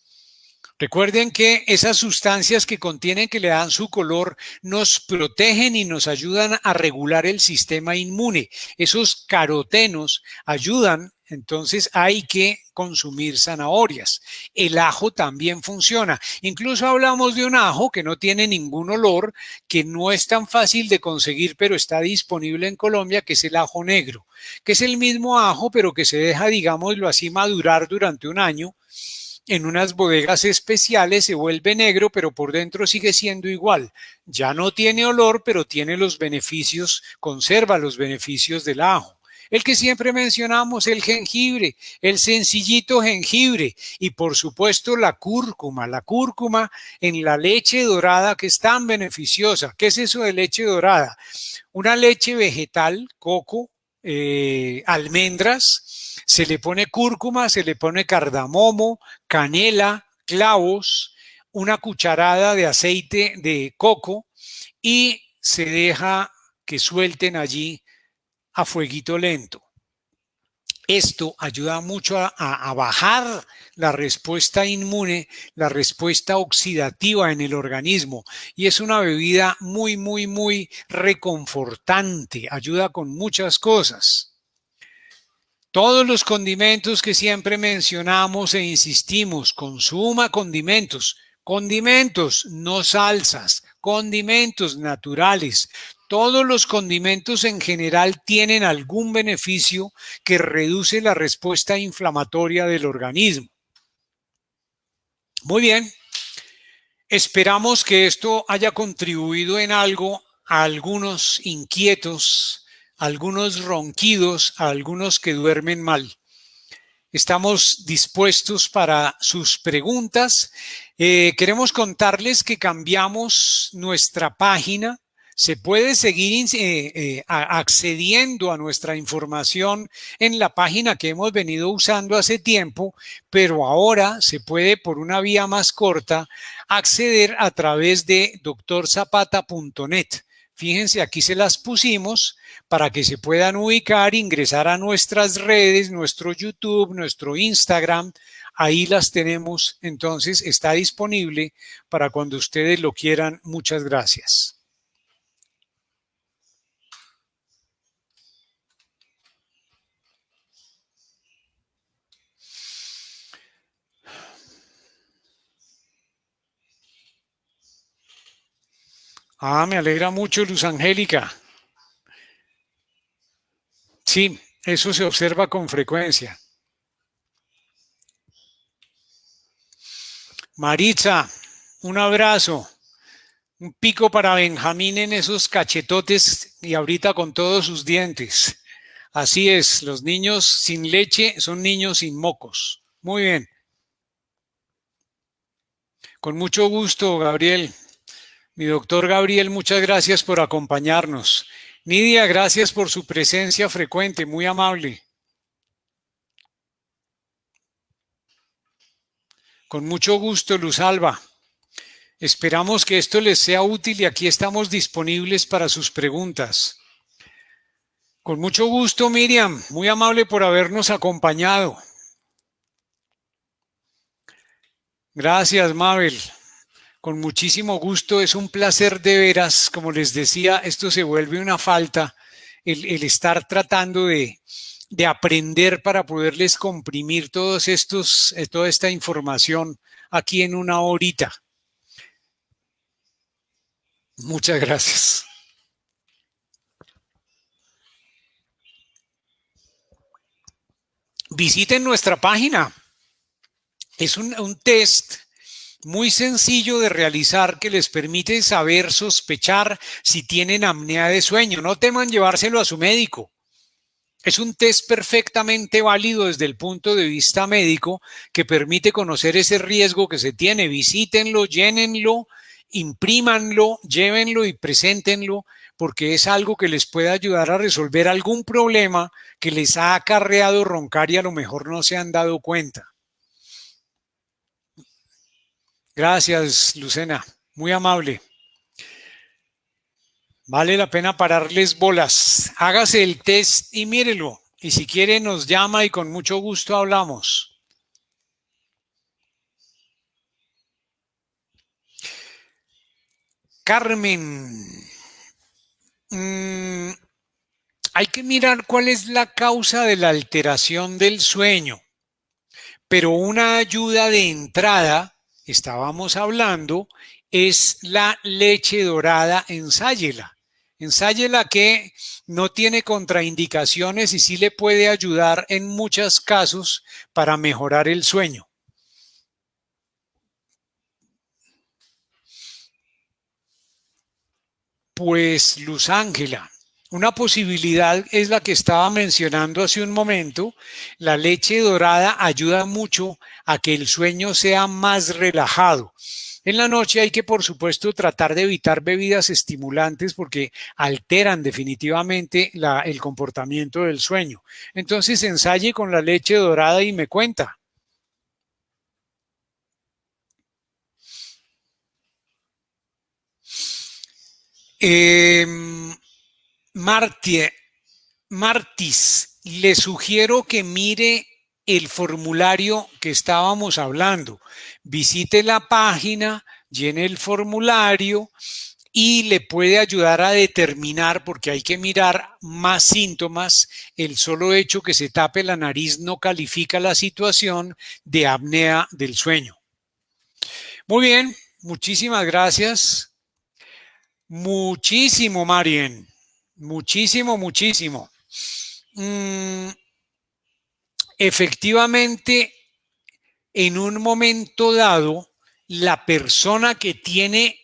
Recuerden que esas sustancias que contienen, que le dan su color, nos protegen y nos ayudan a regular el sistema inmune. Esos carotenos ayudan, entonces hay que consumir zanahorias. El ajo también funciona. Incluso hablamos de un ajo que no tiene ningún olor, que no es tan fácil de conseguir, pero está disponible en Colombia, que es el ajo negro, que es el mismo ajo, pero que se deja, digámoslo así, madurar durante un año en unas bodegas especiales, se vuelve negro, pero por dentro sigue siendo igual. Ya no tiene olor, pero tiene los beneficios, conserva los beneficios del ajo. El que siempre mencionamos, el jengibre, el sencillito jengibre y por supuesto la cúrcuma en la leche dorada, que es tan beneficiosa. ¿Qué es eso de leche dorada? Una leche vegetal, coco, almendras, se le pone cúrcuma, se le pone cardamomo, canela, clavos, una cucharada de aceite de coco y se deja que suelten allí a fueguito lento. Esto ayuda mucho a bajar la respuesta inmune, la respuesta oxidativa en el organismo, y es una bebida muy, muy, muy reconfortante, ayuda con muchas cosas. Todos los condimentos que siempre mencionamos e insistimos, consuma condimentos, condimentos, no salsas, condimentos naturales. Todos los condimentos en general tienen algún beneficio que reduce la respuesta inflamatoria del organismo. Muy bien, esperamos que esto haya contribuido en algo a algunos inquietos, a algunos ronquidos, a algunos que duermen mal. Estamos dispuestos para sus preguntas. Queremos contarles que cambiamos nuestra página. Se puede seguir accediendo a nuestra información en la página que hemos venido usando hace tiempo, pero ahora se puede, por una vía más corta, acceder a través de doctorzapata.net. Fíjense, aquí se las pusimos para que se puedan ubicar, ingresar a nuestras redes, nuestro YouTube, nuestro Instagram. Ahí las tenemos, entonces está disponible para cuando ustedes lo quieran. Muchas gracias. Me alegra mucho, Luz Angélica. Sí, eso se observa con frecuencia. Maritza, un abrazo. Un pico para Benjamín en esos cachetotes y ahorita con todos sus dientes. Así es, los niños sin leche son niños sin mocos. Muy bien. Con mucho gusto, Gabriel. Mi doctor Gabriel, muchas gracias por acompañarnos. Nidia, gracias por su presencia frecuente, muy amable. Con mucho gusto, Luz Alba. Esperamos que esto les sea útil y aquí estamos disponibles para sus preguntas. Con mucho gusto, Miriam, muy amable por habernos acompañado. Gracias, Mabel. Con muchísimo gusto, es un placer de veras. Como les decía, esto se vuelve una falta, el estar tratando de aprender para poderles comprimir toda esta información aquí en una horita. Muchas gracias. visiten nuestra página. Es un test muy sencillo de realizar que les permite saber sospechar si tienen apnea de sueño. No teman llevárselo a su médico. Es un test perfectamente válido desde el punto de vista médico que permite conocer ese riesgo que se tiene. Visítenlo, llénenlo, imprímanlo, llévenlo y preséntenlo porque es algo que les puede ayudar a resolver algún problema que les ha acarreado roncar y a lo mejor no se han dado cuenta. Gracias, Lucena. Muy amable. Vale la pena pararles bolas. Hágase el test y mírelo. Y si quiere nos llama y con mucho gusto hablamos. Carmen, hay que mirar cuál es la causa de la alteración del sueño. Pero una ayuda de entrada, estábamos hablando, es la leche dorada, ensáyela. Ensáyela que no tiene contraindicaciones y sí le puede ayudar en muchos casos para mejorar el sueño. Pues, Luz Ángela, una posibilidad es la que estaba mencionando hace un momento. La leche dorada ayuda mucho a que el sueño sea más relajado. En la noche hay que, por supuesto, tratar de evitar bebidas estimulantes porque alteran definitivamente el comportamiento del sueño. Entonces, ensaye con la leche dorada y me cuenta. Martis, le sugiero que mire el formulario que estábamos hablando. Visite la página, llene el formulario y le puede ayudar a determinar, porque hay que mirar más síntomas. El solo hecho que se tape la nariz no califica la situación de apnea del sueño. Muy bien, muchísimas gracias. Muchísimo, Marien. Muchísimo, muchísimo. Efectivamente, en un momento dado, la persona que tiene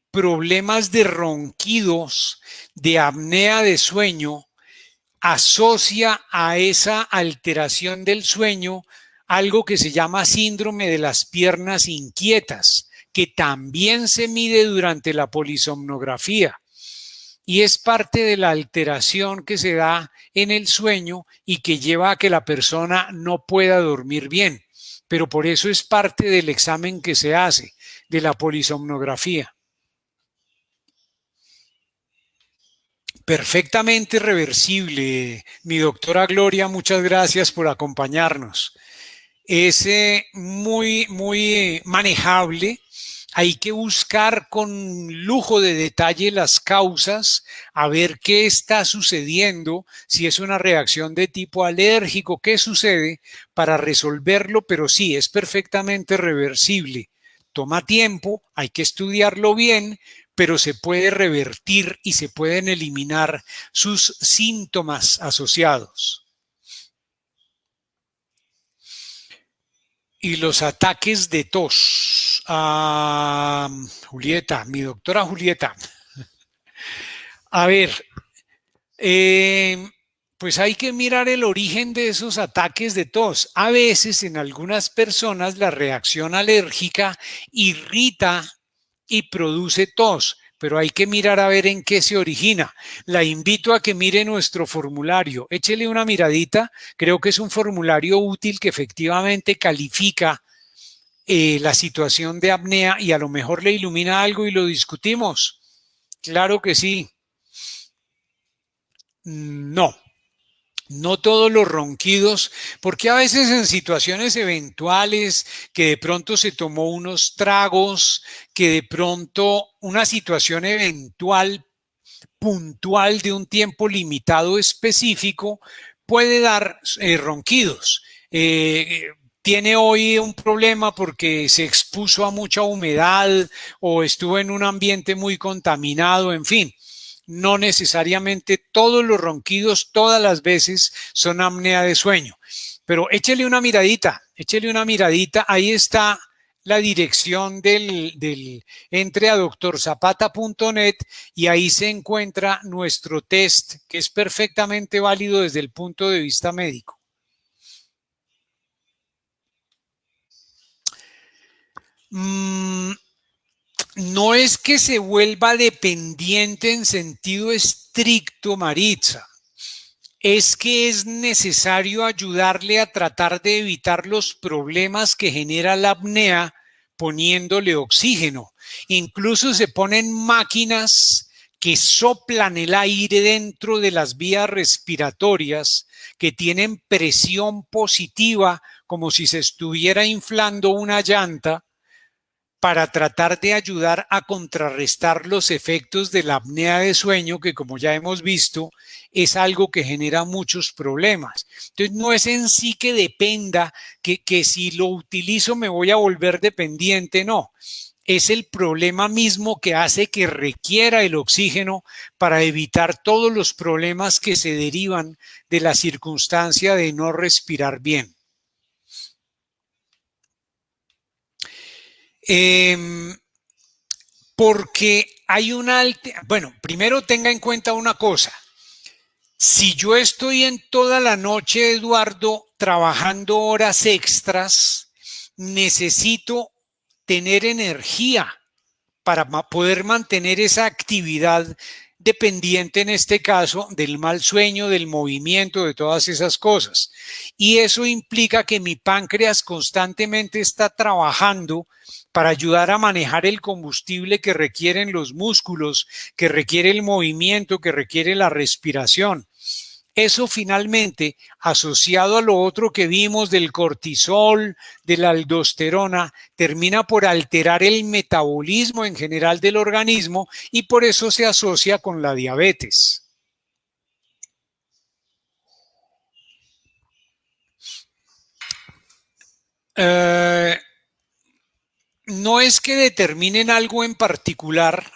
problemas de ronquidos, de apnea de sueño, asocia a esa alteración del sueño algo que se llama síndrome de las piernas inquietas, que también se mide durante la polisomnografía y es parte de la alteración que se da en el sueño y que lleva a que la persona no pueda dormir bien. Pero por eso es parte del examen que se hace, de la polisomnografía. Perfectamente reversible. Mi doctora Gloria, muchas gracias por acompañarnos. Es muy manejable. Hay que buscar con lujo de detalle las causas, a ver qué está sucediendo, si es una reacción de tipo alérgico, qué sucede para resolverlo, pero sí, es perfectamente reversible. Toma tiempo, hay que estudiarlo bien, pero se puede revertir y se pueden eliminar sus síntomas asociados. Y los ataques de tos. Julieta, mi doctora Julieta. A ver, pues hay que mirar el origen de esos ataques de tos. A veces en algunas personas la reacción alérgica irrita y produce tos, pero hay que mirar a ver en qué se origina. La invito a que mire nuestro formulario. Échele una miradita. Creo que es un formulario útil que efectivamente califica la situación de apnea y a lo mejor le ilumina algo y lo discutimos. Claro que sí. No. No todos los ronquidos, porque a veces en situaciones eventuales, que de pronto se tomó unos tragos, que de pronto una situación eventual, puntual de un tiempo limitado específico, puede dar ronquidos. Tiene hoy un problema porque se expuso a mucha humedad o estuvo en un ambiente muy contaminado, en fin. No necesariamente todos los ronquidos, todas las veces son apnea de sueño. Pero échele una miradita, ahí está la dirección entre a doctorzapata.net y ahí se encuentra nuestro test, que es perfectamente válido desde el punto de vista médico. No es que se vuelva dependiente en sentido estricto, Maritza. Es que es necesario ayudarle a tratar de evitar los problemas que genera la apnea poniéndole oxígeno. Incluso se ponen máquinas que soplan el aire dentro de las vías respiratorias, que tienen presión positiva, como si se estuviera inflando una llanta, para tratar de ayudar a contrarrestar los efectos de la apnea de sueño, que como ya hemos visto, es algo que genera muchos problemas. Entonces, no es en sí que dependa, que si lo utilizo me voy a volver dependiente, no. Es el problema mismo que hace que requiera el oxígeno para evitar todos los problemas que se derivan de la circunstancia de no respirar bien. Porque hay bueno, primero tenga en cuenta una cosa. Si yo estoy en toda la noche, Eduardo, trabajando horas extras, necesito tener energía para poder mantener esa actividad dependiente, en este caso, del mal sueño, del movimiento, de todas esas cosas. Y eso implica que mi páncreas constantemente está trabajando para ayudar a manejar el combustible que requieren los músculos, que requiere el movimiento, que requiere la respiración. Eso finalmente, asociado a lo otro que vimos del cortisol, de la aldosterona, termina por alterar el metabolismo en general del organismo y por eso se asocia con la diabetes. No es que determinen algo en particular,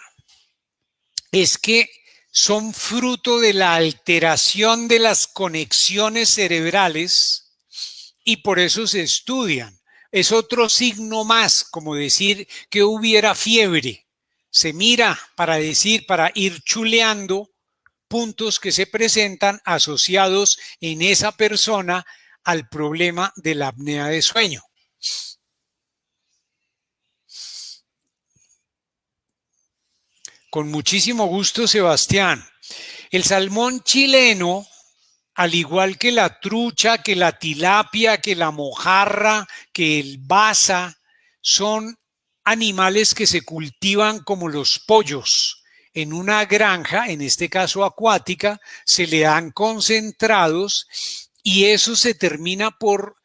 es que son fruto de la alteración de las conexiones cerebrales y por eso se estudian. Es otro signo más, como decir que hubiera fiebre. Se mira para ir chuleando puntos que se presentan asociados en esa persona al problema de la apnea de sueño. Con muchísimo gusto, Sebastián. El salmón chileno, al igual que la trucha, que la tilapia, que la mojarra, que el basa, son animales que se cultivan como los pollos. En una granja, en este caso acuática, se le dan concentrados y eso se termina por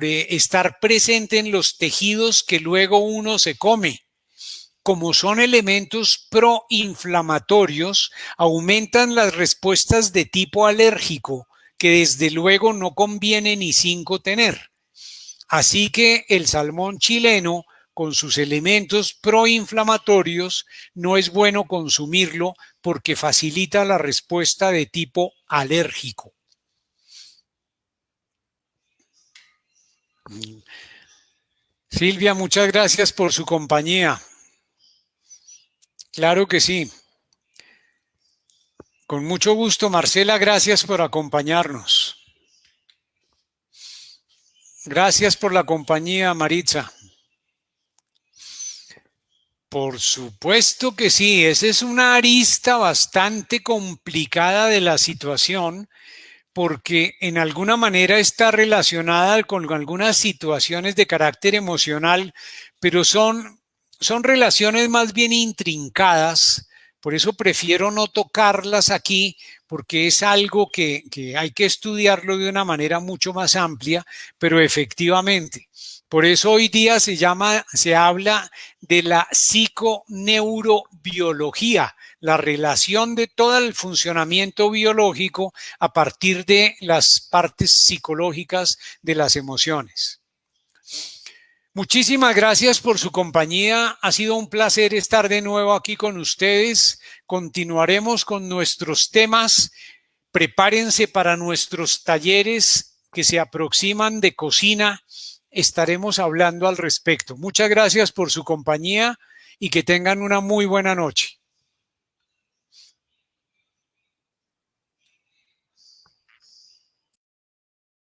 estar presente en los tejidos que luego uno se come. Como son elementos proinflamatorios, aumentan las respuestas de tipo alérgico, que desde luego no conviene ni 5 tener. Así que el salmón chileno, con sus elementos proinflamatorios, no es bueno consumirlo porque facilita la respuesta de tipo alérgico. Silvia, muchas gracias por su compañía. Claro que sí. Con mucho gusto, Marcela, gracias por acompañarnos. Gracias por la compañía, Maritza. Por supuesto que sí, esa es una arista bastante complicada de la situación porque en alguna manera está relacionada con algunas situaciones de carácter emocional, pero son relaciones más bien intrincadas. Por eso prefiero no tocarlas aquí, porque es algo que hay que estudiarlo de una manera mucho más amplia, pero efectivamente. Por eso hoy día se habla de la psiconeurobiología, la relación de todo el funcionamiento biológico a partir de las partes psicológicas de las emociones. Muchísimas gracias por su compañía. Ha sido un placer estar de nuevo aquí con ustedes. Continuaremos con nuestros temas. Prepárense para nuestros talleres que se aproximan de cocina. Estaremos hablando al respecto. Muchas gracias por su compañía y que tengan una muy buena noche.